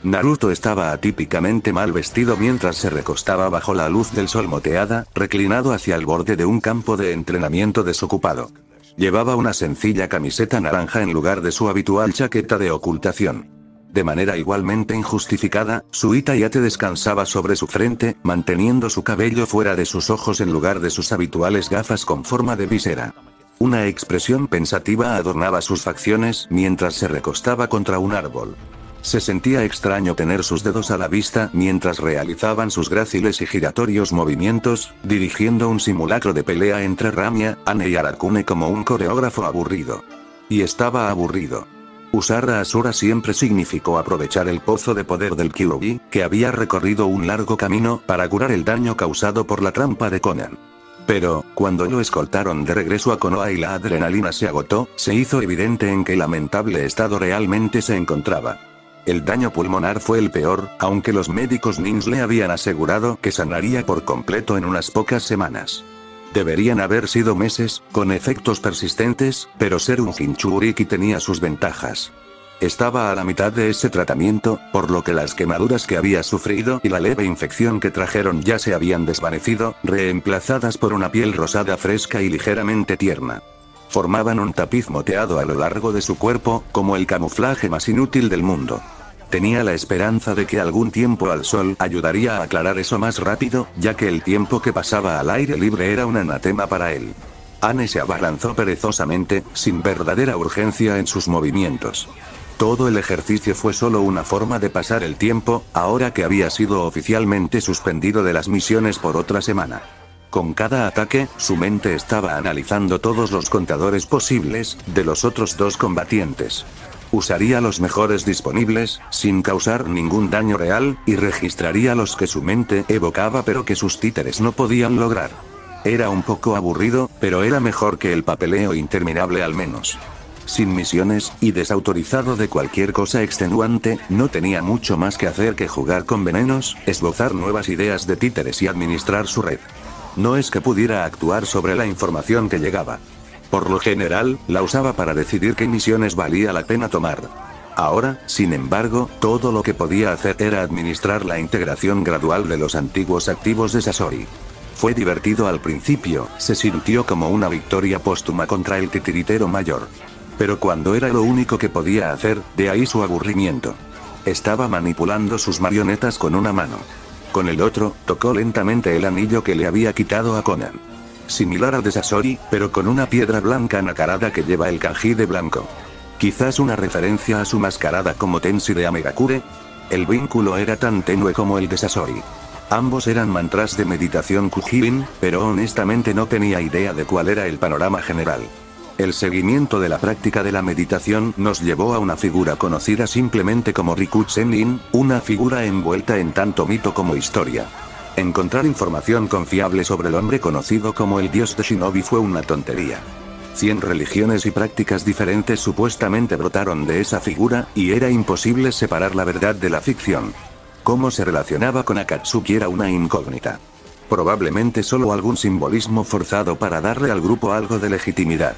Naruto estaba atípicamente mal vestido mientras se recostaba bajo la luz del sol moteada, reclinado hacia el borde de un campo de entrenamiento desocupado. Llevaba una sencilla camiseta naranja en lugar de su habitual chaqueta de ocultación. De manera igualmente injustificada, su itayate descansaba sobre su frente, manteniendo su cabello fuera de sus ojos en lugar de sus habituales gafas con forma de visera. Una expresión pensativa adornaba sus facciones mientras se recostaba contra un árbol. Se sentía extraño tener sus dedos a la vista mientras realizaban sus gráciles y giratorios movimientos, dirigiendo un simulacro de pelea entre Ramia, Ane y Arakune como un coreógrafo aburrido. Y estaba aburrido. Usar a Asura siempre significó aprovechar el pozo de poder del Kyuubi, que había recorrido un largo camino para curar el daño causado por la trampa de Conan. Pero, cuando lo escoltaron de regreso a Konoha y la adrenalina se agotó, se hizo evidente en qué lamentable estado realmente se encontraba. El daño pulmonar fue el peor, aunque los médicos ninja le habían asegurado que sanaría por completo en unas pocas semanas. Deberían haber sido meses, con efectos persistentes, pero ser un Jinchuriki tenía sus ventajas. Estaba a la mitad de ese tratamiento, por lo que las quemaduras que había sufrido y la leve infección que trajeron ya se habían desvanecido, reemplazadas por una piel rosada fresca y ligeramente tierna. Formaban un tapiz moteado a lo largo de su cuerpo, como el camuflaje más inútil del mundo. Tenía la esperanza de que algún tiempo al sol ayudaría a aclarar eso más rápido, ya que el tiempo que pasaba al aire libre era un anatema para él. Ane se abalanzó perezosamente, sin verdadera urgencia en sus movimientos. Todo el ejercicio fue solo una forma de pasar el tiempo, ahora que había sido oficialmente suspendido de las misiones por otra semana. Con cada ataque, su mente estaba analizando todos los contadores posibles, de los otros dos combatientes. Usaría los mejores disponibles, sin causar ningún daño real, y registraría los que su mente evocaba pero que sus títeres no podían lograr. Era un poco aburrido, pero era mejor que el papeleo interminable al menos. Sin misiones, y desautorizado de cualquier cosa extenuante, no tenía mucho más que hacer que jugar con venenos, esbozar nuevas ideas de títeres y administrar su red. No es que pudiera actuar sobre la información que llegaba. Por lo general, la usaba para decidir qué misiones valía la pena tomar. Ahora, sin embargo, todo lo que podía hacer era administrar la integración gradual de los antiguos activos de Sasori. Fue divertido al principio, se sintió como una victoria póstuma contra el titiritero mayor. Pero cuando era lo único que podía hacer, de ahí su aburrimiento. Estaba manipulando sus marionetas con una mano. Con el otro, tocó lentamente el anillo que le había quitado a Conan. Similar al de Sasori, pero con una piedra blanca nacarada que lleva el kanji de blanco. Quizás una referencia a su mascarada como Tenshi de Amegakure. El vínculo era tan tenue como el de Sasori. Ambos eran mantras de meditación Kujin, pero honestamente no tenía idea de cuál era el panorama general. El seguimiento de la práctica de la meditación nos llevó a una figura conocida simplemente como Rikusenin, una figura envuelta en tanto mito como historia. Encontrar información confiable sobre el hombre conocido como el dios de Shinobi fue una tontería. 100 religiones y prácticas diferentes supuestamente brotaron de esa figura, y era imposible separar la verdad de la ficción. Cómo se relacionaba con Akatsuki era una incógnita. Probablemente solo algún simbolismo forzado para darle al grupo algo de legitimidad.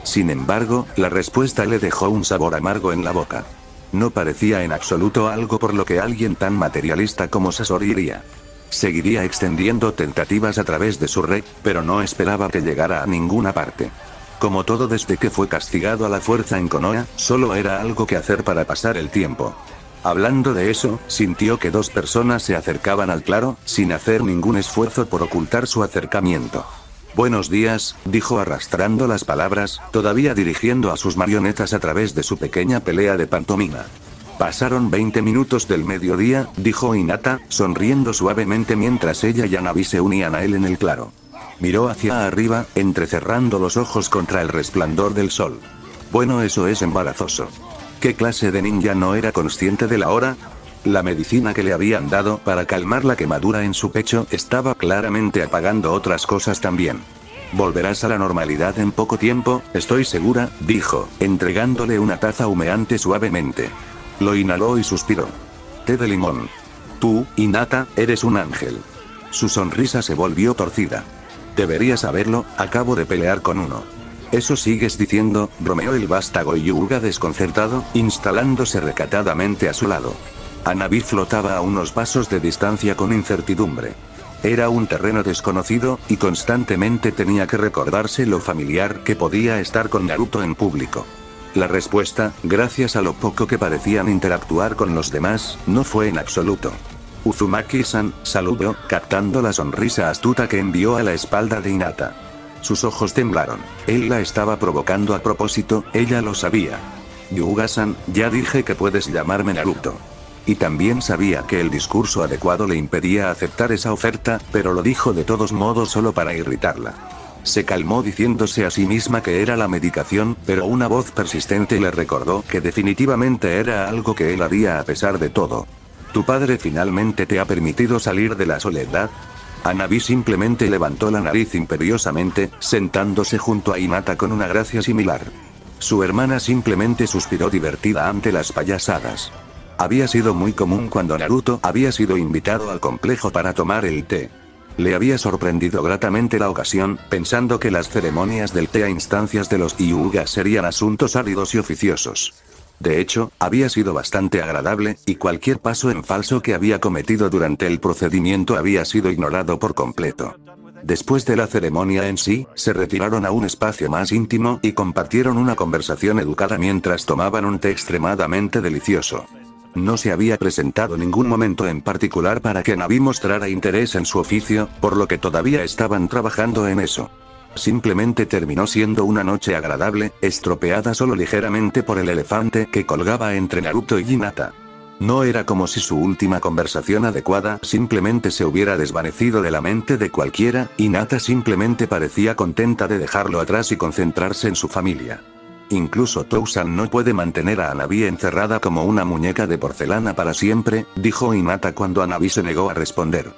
Sin embargo, la respuesta le dejó un sabor amargo en la boca. No parecía en absoluto algo por lo que alguien tan materialista como Sasori iría. Seguiría extendiendo tentativas a través de su red, pero no esperaba que llegara a ninguna parte. Como todo desde que fue castigado a la fuerza en Konoha, solo era algo que hacer para pasar el tiempo. Hablando de eso, sintió que dos personas se acercaban al claro, sin hacer ningún esfuerzo por ocultar su acercamiento. Buenos días, dijo arrastrando las palabras, todavía dirigiendo a sus marionetas a través de su pequeña pelea de pantomima. Pasaron 20 minutos del mediodía, dijo Hinata, sonriendo suavemente mientras ella y Hanabi se unían a él en el claro. Miró hacia arriba, entrecerrando los ojos contra el resplandor del sol. Bueno, eso es embarazoso. ¿Qué clase de ninja no era consciente de la hora? La medicina que le habían dado para calmar la quemadura en su pecho estaba claramente apagando otras cosas también. Volverás a la normalidad en poco tiempo, estoy segura, dijo, entregándole una taza humeante suavemente. Lo inhaló y suspiró. Té de limón. Tú, Hinata, eres un ángel. Su sonrisa se volvió torcida. Deberías saberlo, acabo de pelear con uno. ¿Eso sigues diciendo?, bromeó el vástago Hyuga desconcertado, instalándose recatadamente a su lado. Hanabi flotaba a unos pasos de distancia con incertidumbre. Era un terreno desconocido, y constantemente tenía que recordarse lo familiar que podía estar con Naruto en público. La respuesta, gracias a lo poco que parecían interactuar con los demás, no fue en absoluto. Uzumaki-san saludó, captando la sonrisa astuta que envió a la espalda de Hinata. Sus ojos temblaron. Él la estaba provocando a propósito, ella lo sabía. Hyuga-san, ya dije que puedes llamarme Naruto. Y también sabía que el discurso adecuado le impedía aceptar esa oferta, pero lo dijo de todos modos solo para irritarla. Se calmó diciéndose a sí misma que era la medicación, pero una voz persistente le recordó que definitivamente era algo que él haría a pesar de todo. ¿Tu padre finalmente te ha permitido salir de la soledad? Hanabi simplemente levantó la nariz imperiosamente, sentándose junto a Hinata con una gracia similar. Su hermana simplemente suspiró divertida ante las payasadas. Había sido muy común cuando Naruto había sido invitado al complejo para tomar el té. Le había sorprendido gratamente la ocasión, pensando que las ceremonias del té a instancias de los Hyuga serían asuntos áridos y oficiosos. De hecho, había sido bastante agradable, y cualquier paso en falso que había cometido durante el procedimiento había sido ignorado por completo. Después de la ceremonia en sí, se retiraron a un espacio más íntimo y compartieron una conversación educada mientras tomaban un té extremadamente delicioso. No se había presentado ningún momento en particular para que Hanabi mostrara interés en su oficio, por lo que todavía estaban trabajando en eso. Simplemente terminó siendo una noche agradable, estropeada solo ligeramente por el elefante que colgaba entre Naruto y Hinata. No era como si su última conversación adecuada simplemente se hubiera desvanecido de la mente de cualquiera, Hinata simplemente parecía contenta de dejarlo atrás y concentrarse en su familia. Incluso Tousan no puede mantener a Hanabi encerrada como una muñeca de porcelana para siempre, dijo Hinata cuando Hanabi se negó a responder.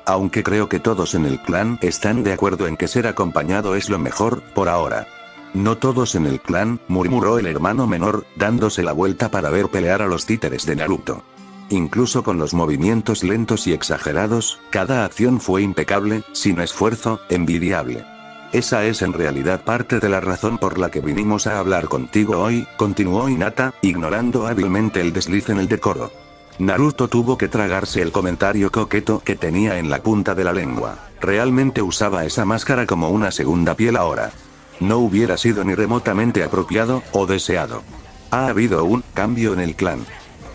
Aunque creo que todos en el clan están de acuerdo en que ser acompañado es lo mejor, por ahora. No todos en el clan, murmuró el hermano menor, dándose la vuelta para ver pelear a los títeres de Naruto. Incluso con los movimientos lentos y exagerados, cada acción fue impecable, sin esfuerzo, envidiable. Esa es en realidad parte de la razón por la que vinimos a hablar contigo hoy, continuó Hinata, ignorando hábilmente el desliz en el decoro. Naruto tuvo que tragarse el comentario coqueto que tenía en la punta de la lengua. Realmente usaba esa máscara como una segunda piel ahora. No hubiera sido ni remotamente apropiado, o deseado. Ha habido un cambio en el clan.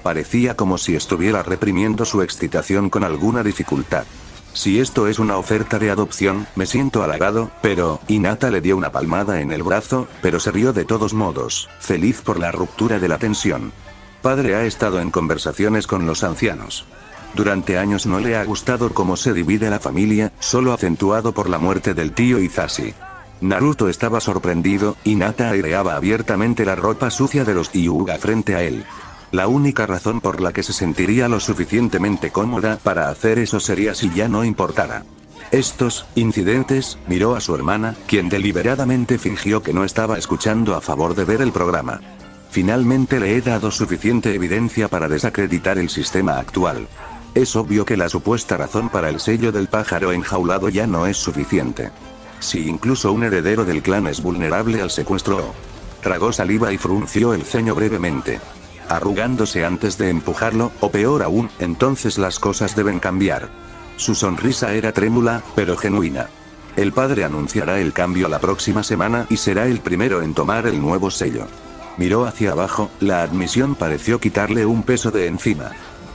Parecía como si estuviera reprimiendo su excitación con alguna dificultad. Si esto es una oferta de adopción, me siento halagado, pero, Hinata le dio una palmada en el brazo, pero se rió de todos modos, feliz por la ruptura de la tensión. Padre ha estado en conversaciones con los ancianos. Durante años no le ha gustado cómo se divide la familia, solo acentuado por la muerte del tío Hisashi. Naruto estaba sorprendido, Hinata aireaba abiertamente la ropa sucia de los Hyuga frente a él. La única razón por la que se sentiría lo suficientemente cómoda para hacer eso sería si ya no importara. Estos incidentes, miró a su hermana, quien deliberadamente fingió que no estaba escuchando a favor de ver el programa. Finalmente le he dado suficiente evidencia para desacreditar el sistema actual. Es obvio que la supuesta razón para el sello del pájaro enjaulado ya no es suficiente. Si incluso un heredero del clan es vulnerable al secuestro. Tragó saliva y frunció el ceño brevemente. Arrugándose antes de empujarlo, o peor aún, entonces las cosas deben cambiar. Su sonrisa era trémula, pero genuina. El padre anunciará el cambio la próxima semana y será el primero en tomar el nuevo sello. Miró hacia abajo, la admisión pareció quitarle un peso de encima.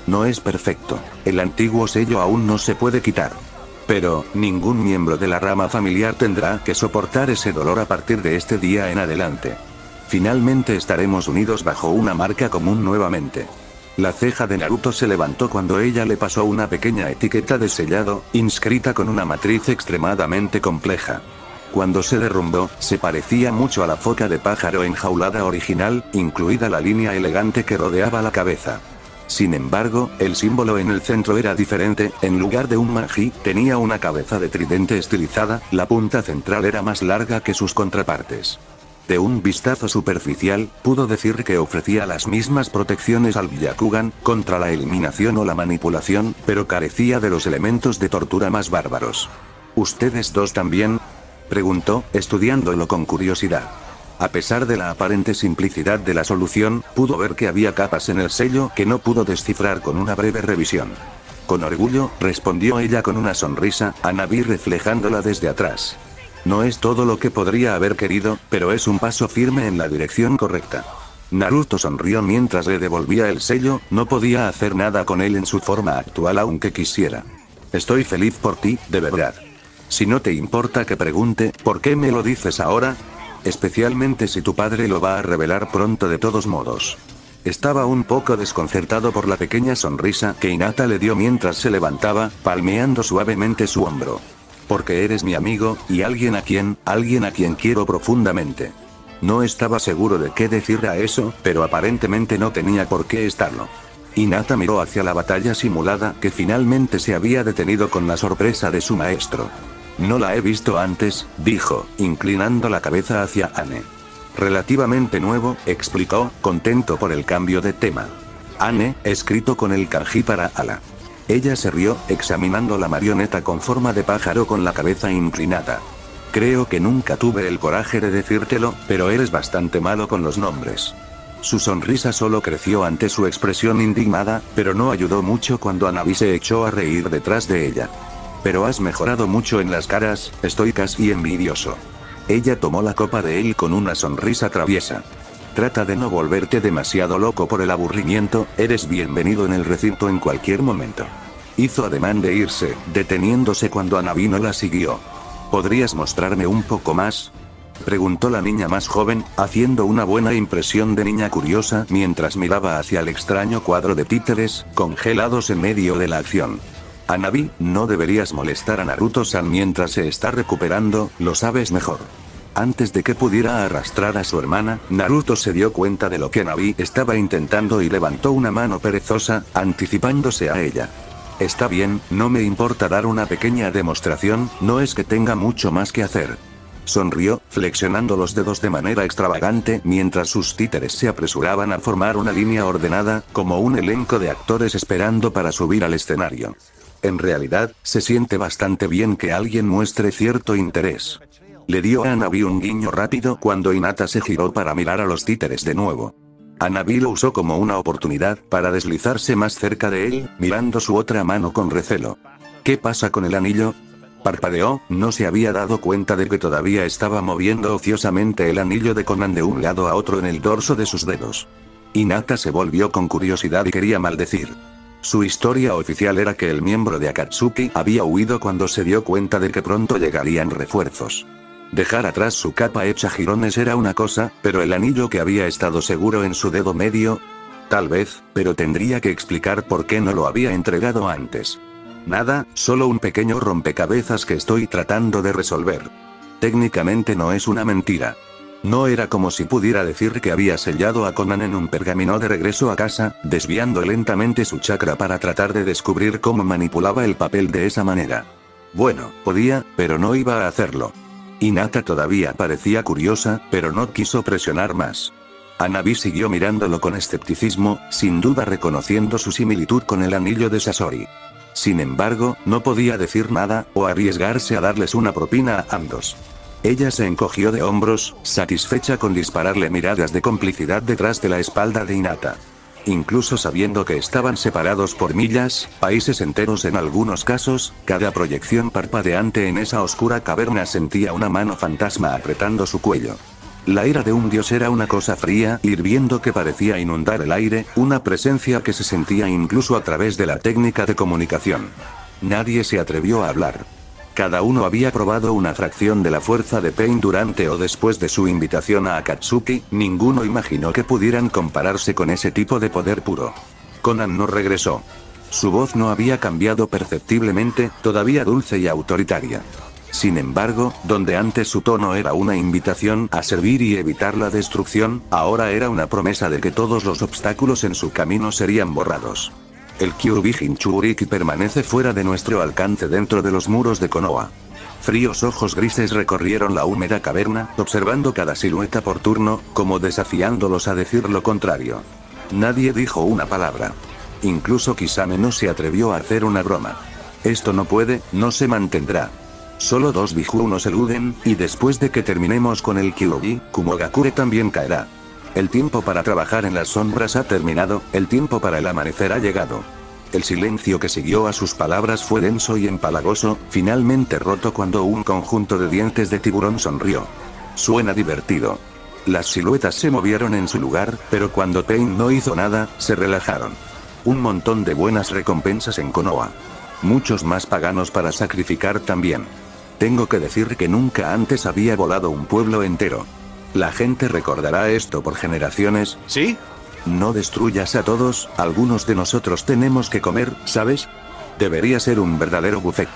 No es perfecto, el antiguo sello aún no se puede quitar. Pero, ningún miembro de la rama familiar tendrá que soportar ese dolor a partir de este día en adelante. Finalmente estaremos unidos bajo una marca común nuevamente. La ceja de Naruto se levantó cuando ella le pasó una pequeña etiqueta de sellado, inscrita con una matriz extremadamente compleja. Cuando se derrumbó, se parecía mucho a la foca de pájaro enjaulada original, incluida la línea elegante que rodeaba la cabeza. Sin embargo, el símbolo en el centro era diferente, en lugar de un manji, tenía una cabeza de tridente estilizada, la punta central era más larga que sus contrapartes. De un vistazo superficial, pudo decir que ofrecía las mismas protecciones al Byakugan, contra la eliminación o la manipulación, pero carecía de los elementos de tortura más bárbaros. ¿Ustedes dos también?, preguntó, estudiándolo con curiosidad. A pesar de la aparente simplicidad de la solución, pudo ver que había capas en el sello que no pudo descifrar con una breve revisión. Con orgullo, respondió ella con una sonrisa, a Navi reflejándola desde atrás. No es todo lo que podría haber querido, pero es un paso firme en la dirección correcta. Naruto sonrió mientras le devolvía el sello, no podía hacer nada con él en su forma actual aunque quisiera. Estoy feliz por ti, de verdad. Si no te importa que pregunte, ¿por qué me lo dices ahora? Especialmente si tu padre lo va a revelar pronto de todos modos. Estaba un poco desconcertado por la pequeña sonrisa que Hinata le dio mientras se levantaba, palmeando suavemente su hombro. Porque eres mi amigo, y alguien a quien quiero profundamente. No estaba seguro de qué decir a eso, pero aparentemente no tenía por qué estarlo. Hinata miró hacia la batalla simulada que finalmente se había detenido con la sorpresa de su maestro. No la he visto antes, dijo, inclinando la cabeza hacia Anne. Relativamente nuevo, explicó, contento por el cambio de tema. Anne, escrito con el kanji para ala. Ella se rió, examinando la marioneta con forma de pájaro con la cabeza inclinada. Creo que nunca tuve el coraje de decírtelo, pero eres bastante malo con los nombres. Su sonrisa solo creció ante su expresión indignada, pero no ayudó mucho cuando Hanabi se echó a reír detrás de ella. Pero has mejorado mucho en las caras, estoy casi envidioso. Ella tomó la copa de él con una sonrisa traviesa. Trata de no volverte demasiado loco por el aburrimiento, eres bienvenido en el recinto en cualquier momento. Hizo ademán de irse, deteniéndose cuando Hanabi no la siguió. ¿Podrías mostrarme un poco más?, preguntó la niña más joven, haciendo una buena impresión de niña curiosa mientras miraba hacia el extraño cuadro de títeres, congelados en medio de la acción. Hanabi, no deberías molestar a Naruto-san mientras se está recuperando, lo sabes mejor. Antes de que pudiera arrastrar a su hermana, Naruto se dio cuenta de lo que Hanabi estaba intentando y levantó una mano perezosa, anticipándose a ella. Está bien, no me importa dar una pequeña demostración, no es que tenga mucho más que hacer. Sonrió, flexionando los dedos de manera extravagante mientras sus títeres se apresuraban a formar una línea ordenada, como un elenco de actores esperando para subir al escenario. En realidad, se siente bastante bien que alguien muestre cierto interés. Le dio a Hanabi un guiño rápido cuando Hinata se giró para mirar a los títeres de nuevo. Hanabi lo usó como una oportunidad para deslizarse más cerca de él, mirando su otra mano con recelo. ¿Qué pasa con el anillo? Parpadeó, no se había dado cuenta de que todavía estaba moviendo ociosamente el anillo de Konan de un lado a otro en el dorso de sus dedos. Hinata se volvió con curiosidad y quería maldecir. Su historia oficial era que el miembro de Akatsuki había huido cuando se dio cuenta de que pronto llegarían refuerzos. Dejar atrás su capa hecha jirones era una cosa, pero el anillo que había estado seguro en su dedo medio... Tal vez, pero tendría que explicar por qué no lo había entregado antes. Nada, solo un pequeño rompecabezas que estoy tratando de resolver. Técnicamente no es una mentira. No era como si pudiera decir que había sellado a Konan en un pergamino de regreso a casa, desviando lentamente su chakra para tratar de descubrir cómo manipulaba el papel de esa manera. Bueno, podía, pero no iba a hacerlo. Hinata todavía parecía curiosa, pero no quiso presionar más. Hanabi siguió mirándolo con escepticismo, sin duda reconociendo su similitud con el anillo de Sasori. Sin embargo, no podía decir nada, o arriesgarse a darles una propina a ambos. Ella se encogió de hombros, satisfecha con dispararle miradas de complicidad detrás de la espalda de Hinata. Incluso sabiendo que estaban separados por millas, países enteros en algunos casos, cada proyección parpadeante en esa oscura caverna sentía una mano fantasma apretando su cuello. La ira de un dios era una cosa fría, hirviendo que parecía inundar el aire, una presencia que se sentía incluso a través de la técnica de comunicación. Nadie se atrevió a hablar. Cada uno había probado una fracción de la fuerza de Pain durante o después de su invitación a Akatsuki, ninguno imaginó que pudieran compararse con ese tipo de poder puro. Konan no regresó. Su voz no había cambiado perceptiblemente, todavía dulce y autoritaria. Sin embargo, donde antes su tono era una invitación a servir y evitar la destrucción, ahora era una promesa de que todos los obstáculos en su camino serían borrados. El Kyuubi Jinchuriki permanece fuera de nuestro alcance dentro de los muros de Konoha. Fríos ojos grises recorrieron la húmeda caverna, observando cada silueta por turno, como desafiándolos a decir lo contrario. Nadie dijo una palabra. Incluso Kisame no se atrevió a hacer una broma. Esto no se mantendrá. Solo 2 Biju nos eluden, y después de que terminemos con el Kyuubi, Kumogakure también caerá. El tiempo para trabajar en las sombras ha terminado, el tiempo para el amanecer ha llegado. El silencio que siguió a sus palabras fue denso y empalagoso, finalmente roto cuando un conjunto de dientes de tiburón sonrió. Suena divertido. Las siluetas se movieron en su lugar, pero cuando Pain no hizo nada, se relajaron. Un montón de buenas recompensas en Konoha. Muchos más paganos para sacrificar también. Tengo que decir que nunca antes había volado un pueblo entero. La gente recordará esto por generaciones. ¿Sí? No destruyas a todos, algunos de nosotros tenemos que comer, ¿sabes? Debería ser un verdadero buffet.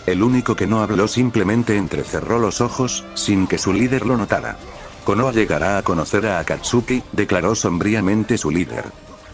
El único que no habló simplemente entrecerró los ojos, sin que su líder lo notara. Konoha llegará a conocer a Akatsuki, declaró sombríamente su líder.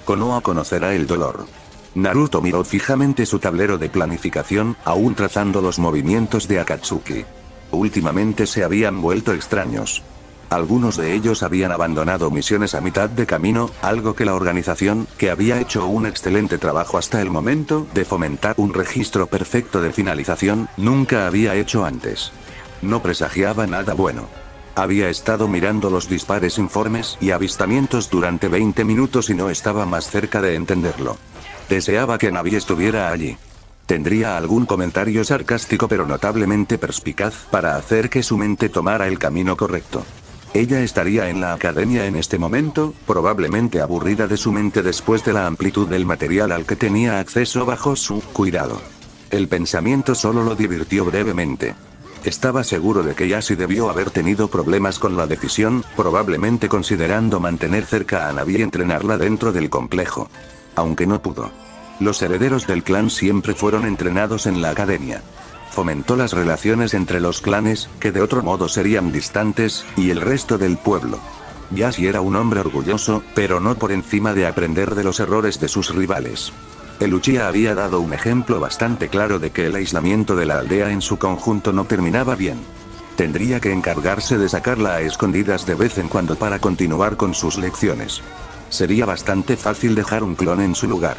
Konoha conocerá el dolor. Naruto miró fijamente su tablero de planificación, aún trazando los movimientos de Akatsuki. Últimamente se habían vuelto extraños. Algunos de ellos habían abandonado misiones a mitad de camino, algo que la organización, que había hecho un excelente trabajo hasta el momento de fomentar un registro perfecto de finalización, nunca había hecho antes. No presagiaba nada bueno. Había estado mirando los dispares informes y avistamientos durante 20 minutos y no estaba más cerca de entenderlo. Deseaba que Navi estuviera allí. Tendría algún comentario sarcástico pero notablemente perspicaz para hacer que su mente tomara el camino correcto. Ella estaría en la academia en este momento, probablemente aburrida de su mente después de la amplitud del material al que tenía acceso bajo su cuidado. El pensamiento solo lo divirtió brevemente. Estaba seguro de que Yashi debió haber tenido problemas con la decisión, probablemente considerando mantener cerca a Navi y entrenarla dentro del complejo. Aunque no pudo. Los herederos del clan siempre fueron entrenados en la academia. Fomentó las relaciones entre los clanes, que de otro modo serían distantes, y el resto del pueblo. Yashi era un hombre orgulloso, pero no por encima de aprender de los errores de sus rivales. El Uchiha había dado un ejemplo bastante claro de que el aislamiento de la aldea en su conjunto no terminaba bien. Tendría que encargarse de sacarla a escondidas de vez en cuando para continuar con sus lecciones. Sería bastante fácil dejar un clon en su lugar.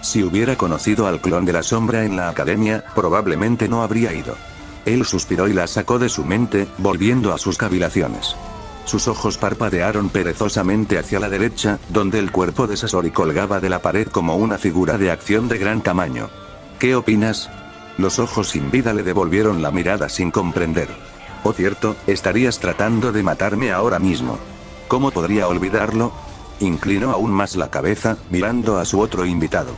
Si hubiera conocido al clon de la sombra en la academia, probablemente no habría ido. Él suspiró y la sacó de su mente, volviendo a sus cavilaciones. Sus ojos parpadearon perezosamente hacia la derecha, donde el cuerpo de Sasori colgaba de la pared como una figura de acción de gran tamaño. ¿Qué opinas? Los ojos sin vida le devolvieron la mirada sin comprender. Oh cierto, estarías tratando de matarme ahora mismo. ¿Cómo podría olvidarlo? Inclinó aún más la cabeza, mirando a su otro invitado.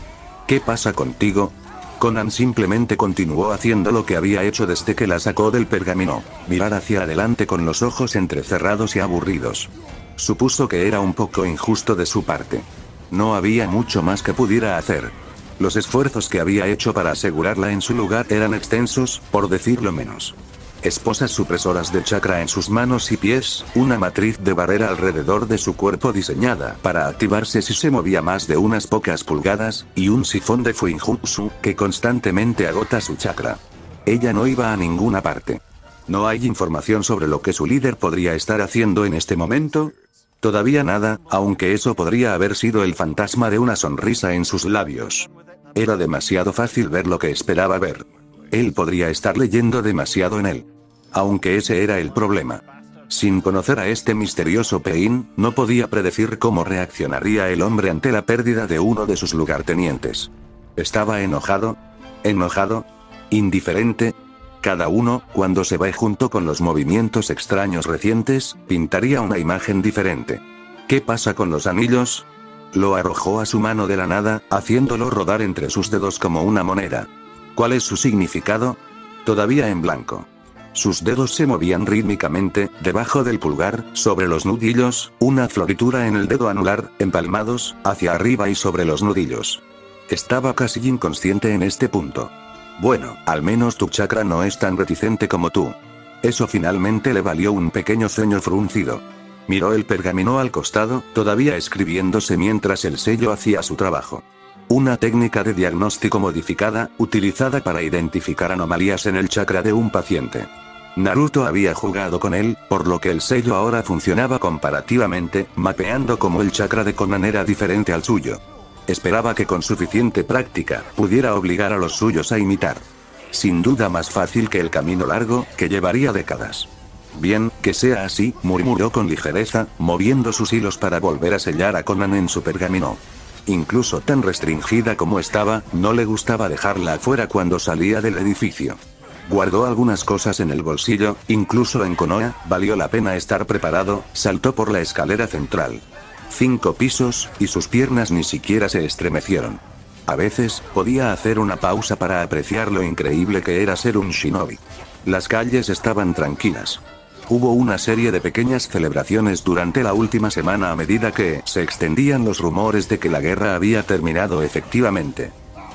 ¿Qué pasa contigo? Conan simplemente continuó haciendo lo que había hecho desde que la sacó del pergamino, mirar hacia adelante con los ojos entrecerrados y aburridos. Supuso que era un poco injusto de su parte. No había mucho más que pudiera hacer. Los esfuerzos que había hecho para asegurarla en su lugar eran extensos, por decirlo menos. Esposas supresoras de chakra en sus manos y pies, una matriz de barrera alrededor de su cuerpo diseñada para activarse si se movía más de unas pocas pulgadas, y un sifón de Fuinjutsu que constantemente agota su chakra. Ella no iba a ninguna parte. ¿No hay información sobre lo que su líder podría estar haciendo en este momento? Todavía nada, aunque eso podría haber sido el fantasma de una sonrisa en sus labios. Era demasiado fácil ver lo que esperaba ver. Él podría estar leyendo demasiado en él. Aunque ese era el problema. Sin conocer a este misterioso Pain, no podía predecir cómo reaccionaría el hombre ante la pérdida de uno de sus lugartenientes. ¿Estaba enojado? ¿Enojado? ¿Indiferente? Cada uno, cuando se va junto con los movimientos extraños recientes, pintaría una imagen diferente. ¿Qué pasa con los anillos? Lo arrojó a su mano de la nada, haciéndolo rodar entre sus dedos como una moneda. ¿Cuál es su significado? Todavía en blanco. Sus dedos se movían rítmicamente, debajo del pulgar, sobre los nudillos, una floritura en el dedo anular, empalmados, hacia arriba y sobre los nudillos. Estaba casi inconsciente en este punto. Bueno, al menos tu chakra no es tan reticente como tú. Eso finalmente le valió un pequeño ceño fruncido. Miró el pergamino al costado, todavía escribiéndose mientras el sello hacía su trabajo. Una técnica de diagnóstico modificada, utilizada para identificar anomalías en el chakra de un paciente. Naruto había jugado con él, por lo que el sello ahora funcionaba comparativamente, mapeando como el chakra de Konan era diferente al suyo. Esperaba que con suficiente práctica, pudiera obligar a los suyos a imitar. Sin duda más fácil que el camino largo, que llevaría décadas. Bien, que sea así, murmuró con ligereza, moviendo sus hilos para volver a sellar a Konan en su pergamino. Incluso tan restringida como estaba, no le gustaba dejarla afuera cuando salía del edificio. Guardó algunas cosas en el bolsillo, incluso en Konoha, valió la pena estar preparado, saltó por la escalera central. 5 pisos, y sus piernas ni siquiera se estremecieron. A veces, podía hacer una pausa para apreciar lo increíble que era ser un shinobi. Las calles estaban tranquilas. Hubo una serie de pequeñas celebraciones durante la última semana a medida que se extendían los rumores de que la guerra había terminado efectivamente.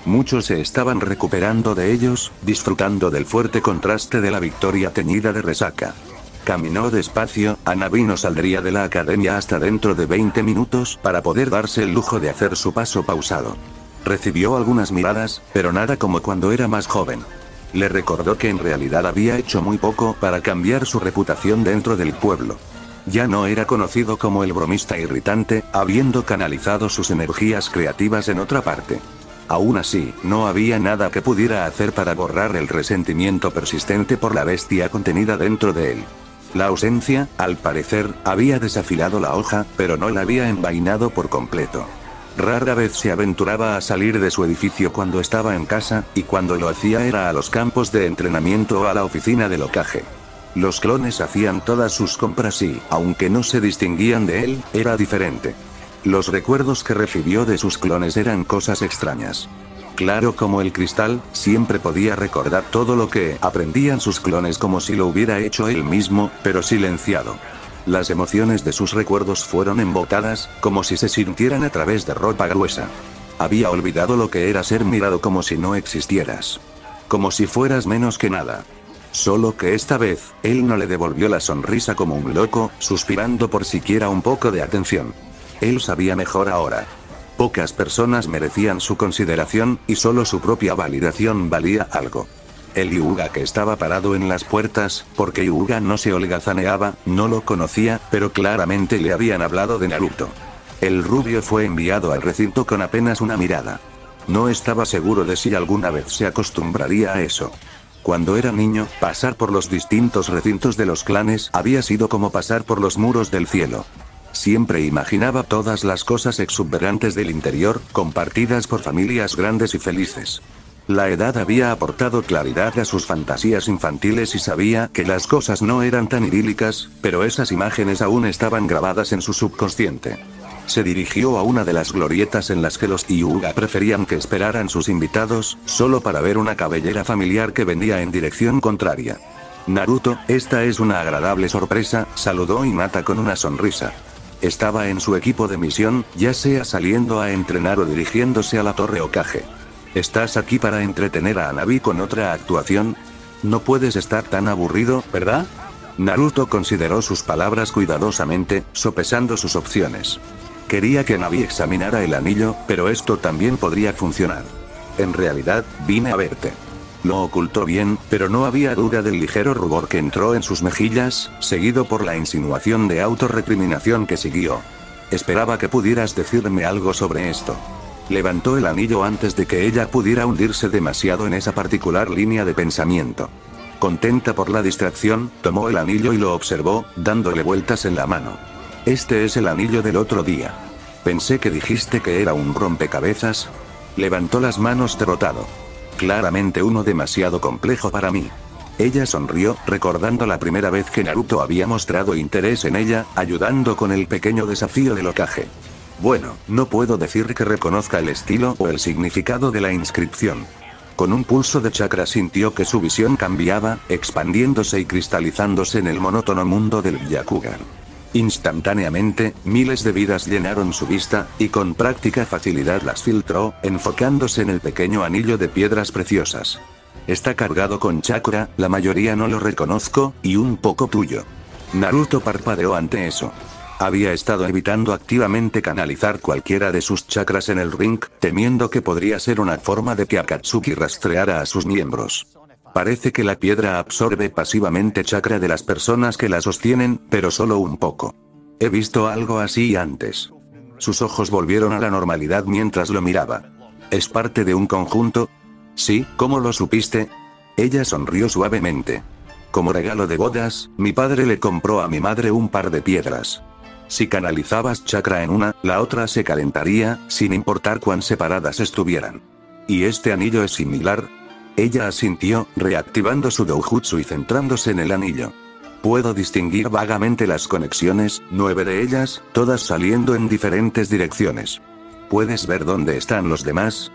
Muchos se estaban recuperando de ellos, disfrutando del fuerte contraste de la victoria teñida de resaca. Caminó despacio, Hanabi no saldría de la academia hasta dentro de 20 minutos para poder darse el lujo de hacer su paso pausado. Recibió algunas miradas, pero nada como cuando era más joven. Le recordó que en realidad había hecho muy poco para cambiar su reputación dentro del pueblo. Ya no era conocido como el bromista irritante, habiendo canalizado sus energías creativas en otra parte. Aún así, no había nada que pudiera hacer para borrar el resentimiento persistente por la bestia contenida dentro de él. La ausencia, al parecer, había desafilado la hoja, pero no la había envainado por completo. Rara vez se aventuraba a salir de su edificio cuando estaba en casa, y cuando lo hacía era a los campos de entrenamiento o a la oficina del Hokage. Los clones hacían todas sus compras y, aunque no se distinguían de él, era diferente. Los recuerdos que recibió de sus clones eran cosas extrañas. Claro como el cristal, siempre podía recordar todo lo que aprendían sus clones como si lo hubiera hecho él mismo, pero silenciado. Las emociones de sus recuerdos fueron embotadas, como si se sintieran a través de ropa gruesa. Había olvidado lo que era ser mirado como si no existieras. Como si fueras menos que nada. Solo que esta vez, él no le devolvió la sonrisa como un loco, suspirando por siquiera un poco de atención. Él sabía mejor ahora. Pocas personas merecían su consideración, y solo su propia validación valía algo. El Hyuga que estaba parado en las puertas, porque Hyuga no se holgazaneaba, no lo conocía, pero claramente le habían hablado de Naruto. El rubio fue enviado al recinto con apenas una mirada. No estaba seguro de si alguna vez se acostumbraría a eso. Cuando era niño, pasar por los distintos recintos de los clanes había sido como pasar por los muros del cielo. Siempre imaginaba todas las cosas exuberantes del interior, compartidas por familias grandes y felices. La edad había aportado claridad a sus fantasías infantiles y sabía que las cosas no eran tan idílicas, pero esas imágenes aún estaban grabadas en su subconsciente. Se dirigió a una de las glorietas en las que los Hyuga preferían que esperaran sus invitados, solo para ver una cabellera familiar que venía en dirección contraria. Naruto, esta es una agradable sorpresa, saludó Hinata con una sonrisa. Estaba en su equipo de misión, ya sea saliendo a entrenar o dirigiéndose a la Torre Hokage. ¿Estás aquí para entretener a Hanabi con otra actuación? No puedes estar tan aburrido, ¿verdad? Naruto consideró sus palabras cuidadosamente, sopesando sus opciones. Quería que Hanabi examinara el anillo, pero esto también podría funcionar. En realidad, vine a verte. Lo ocultó bien, pero no había duda del ligero rubor que entró en sus mejillas, seguido por la insinuación de autorrecriminación que siguió. Esperaba que pudieras decirme algo sobre esto. Levantó el anillo antes de que ella pudiera hundirse demasiado en esa particular línea de pensamiento. Contenta por la distracción, tomó el anillo y lo observó, dándole vueltas en la mano. Este es el anillo del otro día. Pensé que dijiste que era un rompecabezas. Levantó las manos derrotado. Claramente uno demasiado complejo para mí. Ella sonrió, recordando la primera vez que Naruto había mostrado interés en ella, ayudando con el pequeño desafío del Hokage. Bueno, no puedo decir que reconozca el estilo o el significado de la inscripción. Con un pulso de chakra sintió que su visión cambiaba, expandiéndose y cristalizándose en el monótono mundo del Byakugan. Instantáneamente, miles de vidas llenaron su vista, y con práctica facilidad las filtró, enfocándose en el pequeño anillo de piedras preciosas. Está cargado con chakra, la mayoría no lo reconozco, y un poco tuyo. Naruto parpadeó ante eso. Había estado evitando activamente canalizar cualquiera de sus chakras en el ring, temiendo que podría ser una forma de que Akatsuki rastreara a sus miembros. Parece que la piedra absorbe pasivamente chakra de las personas que la sostienen, pero solo un poco. He visto algo así antes. Sus ojos volvieron a la normalidad mientras lo miraba. ¿Es parte de un conjunto? Sí, ¿cómo lo supiste? Ella sonrió suavemente. Como regalo de bodas, mi padre le compró a mi madre un par de piedras. Si canalizabas chakra en una, la otra se calentaría, sin importar cuán separadas estuvieran. ¿Y este anillo es similar? Ella asintió, reactivando su doujutsu y centrándose en el anillo. Puedo distinguir vagamente las conexiones, 9 de ellas, todas saliendo en diferentes direcciones. ¿Puedes ver dónde están los demás?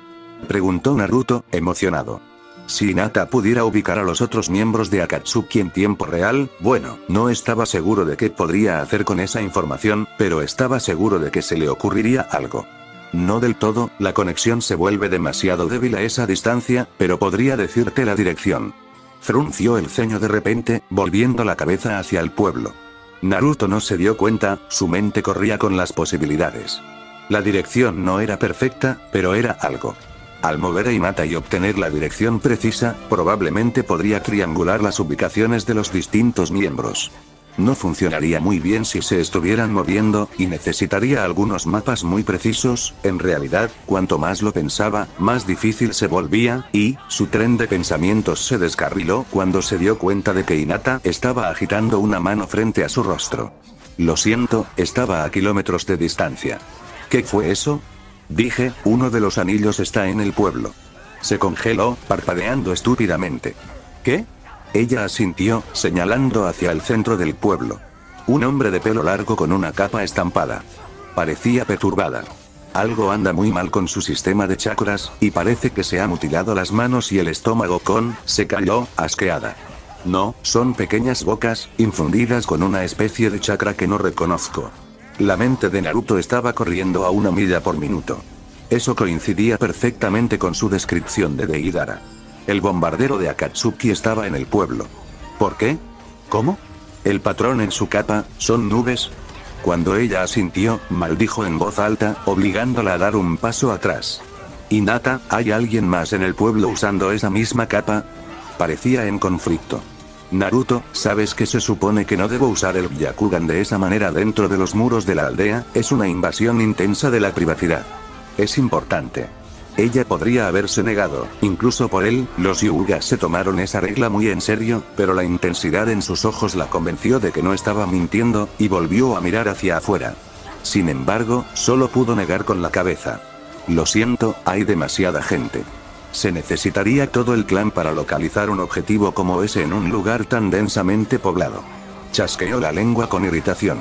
Preguntó Naruto, emocionado. Si Hinata pudiera ubicar a los otros miembros de Akatsuki en tiempo real, bueno, no estaba seguro de qué podría hacer con esa información, pero estaba seguro de que se le ocurriría algo. No del todo, la conexión se vuelve demasiado débil a esa distancia, pero podría decirte la dirección. Frunció el ceño de repente, volviendo la cabeza hacia el pueblo. Naruto no se dio cuenta, su mente corría con las posibilidades. La dirección no era perfecta, pero era algo. Al mover a Hinata y obtener la dirección precisa, probablemente podría triangular las ubicaciones de los distintos miembros. No funcionaría muy bien si se estuvieran moviendo, y necesitaría algunos mapas muy precisos. En realidad, cuanto más lo pensaba, más difícil se volvía, y su tren de pensamientos se descarriló cuando se dio cuenta de que Hinata estaba agitando una mano frente a su rostro. Lo siento, estaba a kilómetros de distancia. ¿Qué fue eso? Dije, uno de los anillos está en el pueblo. Se congeló, parpadeando estúpidamente. ¿Qué? Ella asintió, señalando hacia el centro del pueblo. Un hombre de pelo largo con una capa estampada. Parecía perturbada. Algo anda muy mal con su sistema de chakras, y parece que se ha mutilado las manos y el estómago se cayó, asqueada. No, son pequeñas bocas, infundidas con una especie de chakra que no reconozco. La mente de Naruto estaba corriendo a 1 milla por minuto. Eso coincidía perfectamente con su descripción de Deidara. El bombardero de Akatsuki estaba en el pueblo. ¿Por qué? ¿Cómo? El patrón en su capa, ¿son nubes? Cuando ella asintió, maldijo en voz alta, obligándola a dar un paso atrás. Hinata, ¿hay alguien más en el pueblo usando esa misma capa? Parecía en conflicto. Naruto, ¿sabes que se supone que no debo usar el Byakugan de esa manera dentro de los muros de la aldea? Es una invasión intensa de la privacidad. Es importante. Ella podría haberse negado, incluso por él, los Hyugas se tomaron esa regla muy en serio, pero la intensidad en sus ojos la convenció de que no estaba mintiendo, y volvió a mirar hacia afuera. Sin embargo, solo pudo negar con la cabeza. Lo siento, hay demasiada gente. Se necesitaría todo el clan para localizar un objetivo como ese en un lugar tan densamente poblado. Chasqueó la lengua con irritación.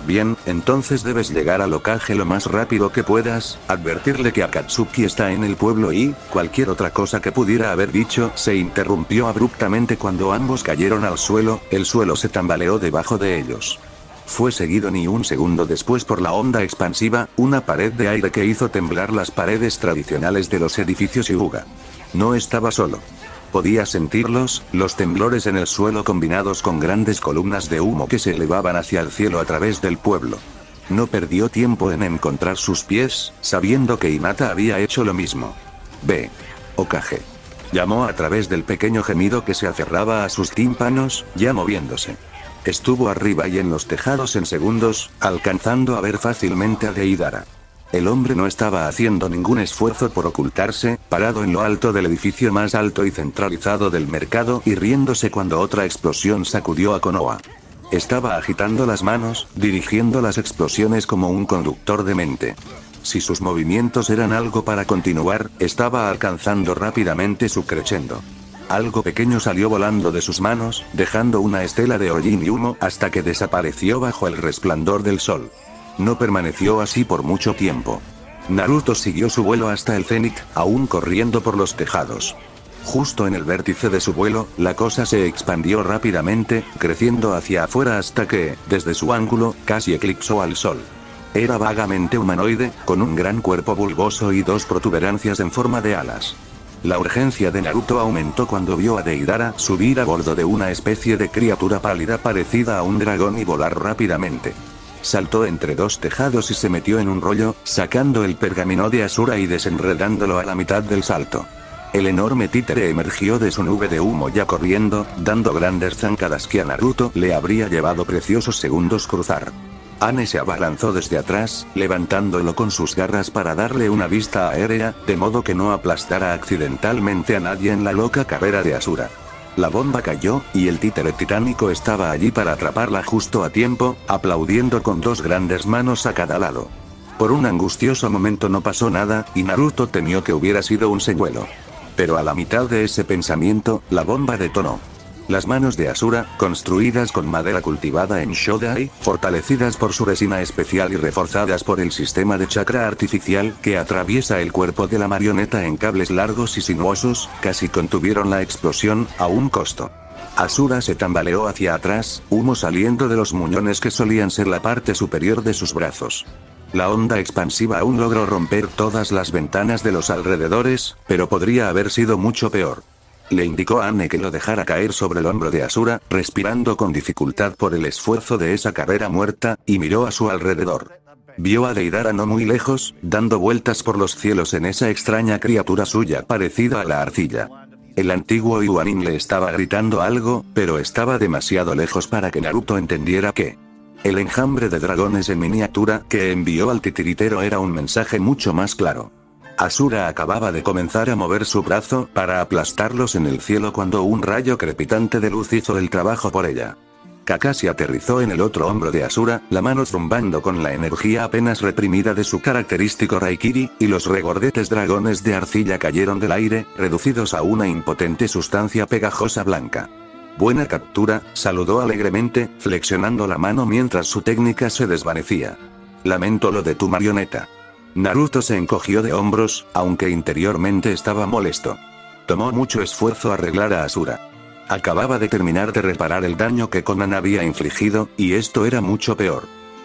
Bien, entonces debes llegar al Hokage lo más rápido que puedas, advertirle que Akatsuki está en el pueblo y, cualquier otra cosa que pudiera haber dicho, se interrumpió abruptamente cuando ambos cayeron al suelo, el suelo se tambaleó debajo de ellos. Fue seguido ni un segundo después por la onda expansiva, una pared de aire que hizo temblar las paredes tradicionales de los edificios Hyuga. No estaba solo. Podía sentirlos, los temblores en el suelo combinados con grandes columnas de humo que se elevaban hacia el cielo a través del pueblo. No perdió tiempo en encontrar sus pies, sabiendo que Hinata había hecho lo mismo. Ve. Hokage. Llamó a través del pequeño gemido que se aferraba a sus tímpanos, ya moviéndose. Estuvo arriba y en los tejados en segundos, alcanzando a ver fácilmente a Deidara. El hombre no estaba haciendo ningún esfuerzo por ocultarse, parado en lo alto del edificio más alto y centralizado del mercado y riéndose cuando otra explosión sacudió a Konoha. Estaba agitando las manos, dirigiendo las explosiones como un conductor de mente. Si sus movimientos eran algo para continuar, estaba alcanzando rápidamente su crescendo. Algo pequeño salió volando de sus manos, dejando una estela de hollín y humo hasta que desapareció bajo el resplandor del sol. No permaneció así por mucho tiempo. Naruto siguió su vuelo hasta el cenit, aún corriendo por los tejados. Justo en el vértice de su vuelo, la cosa se expandió rápidamente, creciendo hacia afuera hasta que, desde su ángulo, casi eclipsó al sol. Era vagamente humanoide, con un gran cuerpo bulboso y 2 protuberancias en forma de alas. La urgencia de Naruto aumentó cuando vio a Deidara subir a bordo de una especie de criatura pálida parecida a un dragón y volar rápidamente. Saltó entre dos tejados y se metió en un rollo, sacando el pergamino de Asura y desenredándolo a la mitad del salto. El enorme títere emergió de su nube de humo ya corriendo, dando grandes zancadas que a Naruto le habría llevado preciosos segundos cruzar. Anne se abalanzó desde atrás, levantándolo con sus garras para darle una vista aérea, de modo que no aplastara accidentalmente a nadie en la loca carrera de Asura. La bomba cayó, y el títere titánico estaba allí para atraparla justo a tiempo, aplaudiendo con dos grandes manos a cada lado. Por un angustioso momento no pasó nada, y Naruto temió que hubiera sido un señuelo. Pero a la mitad de ese pensamiento, la bomba detonó. Las manos de Asura, construidas con madera cultivada en Shodai, fortalecidas por su resina especial y reforzadas por el sistema de chakra artificial que atraviesa el cuerpo de la marioneta en cables largos y sinuosos, casi contuvieron la explosión, a un costo. Asura se tambaleó hacia atrás, humo saliendo de los muñones que solían ser la parte superior de sus brazos. La onda expansiva aún logró romper todas las ventanas de los alrededores, pero podría haber sido mucho peor. Le indicó a Anne que lo dejara caer sobre el hombro de Asura, respirando con dificultad por el esfuerzo de esa carrera muerta, y miró a su alrededor. Vio a Deidara no muy lejos, dando vueltas por los cielos en esa extraña criatura suya parecida a la arcilla. El antiguo Iwanin le estaba gritando algo, pero estaba demasiado lejos para que Naruto entendiera qué. El enjambre de dragones en miniatura que envió al titiritero era un mensaje mucho más claro. Asura acababa de comenzar a mover su brazo para aplastarlos en el cielo cuando un rayo crepitante de luz hizo el trabajo por ella. Kakashi aterrizó en el otro hombro de Asura, la mano zumbando con la energía apenas reprimida de su característico Raikiri, y los regordetes dragones de arcilla cayeron del aire, reducidos a una impotente sustancia pegajosa blanca. Buena captura, saludó alegremente, flexionando la mano mientras su técnica se desvanecía. Lamento lo de tu marioneta. Naruto se encogió de hombros, aunque interiormente estaba molesto. Tomó mucho esfuerzo arreglar a Asura. Acababa de terminar de reparar el daño que Konan había infligido, y esto era mucho peor.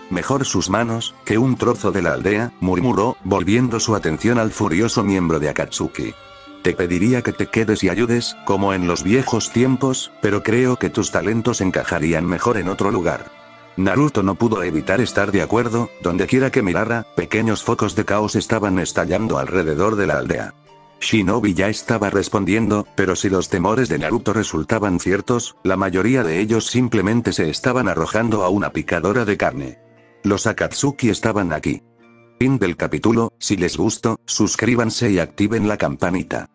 Mejor sus manos, que un trozo de la aldea, murmuró, volviendo su atención al furioso miembro de Akatsuki. Te pediría que te quedes y ayudes, como en los viejos tiempos, pero creo que tus talentos encajarían mejor en otro lugar. Naruto no pudo evitar estar de acuerdo, dondequiera que mirara, pequeños focos de caos estaban estallando alrededor de la aldea. Shinobi ya estaba respondiendo, pero si los temores de Naruto resultaban ciertos, la mayoría de ellos simplemente se estaban arrojando a una picadora de carne. Los Akatsuki estaban aquí. Fin del capítulo. Si les gustó, suscríbanse y activen la campanita.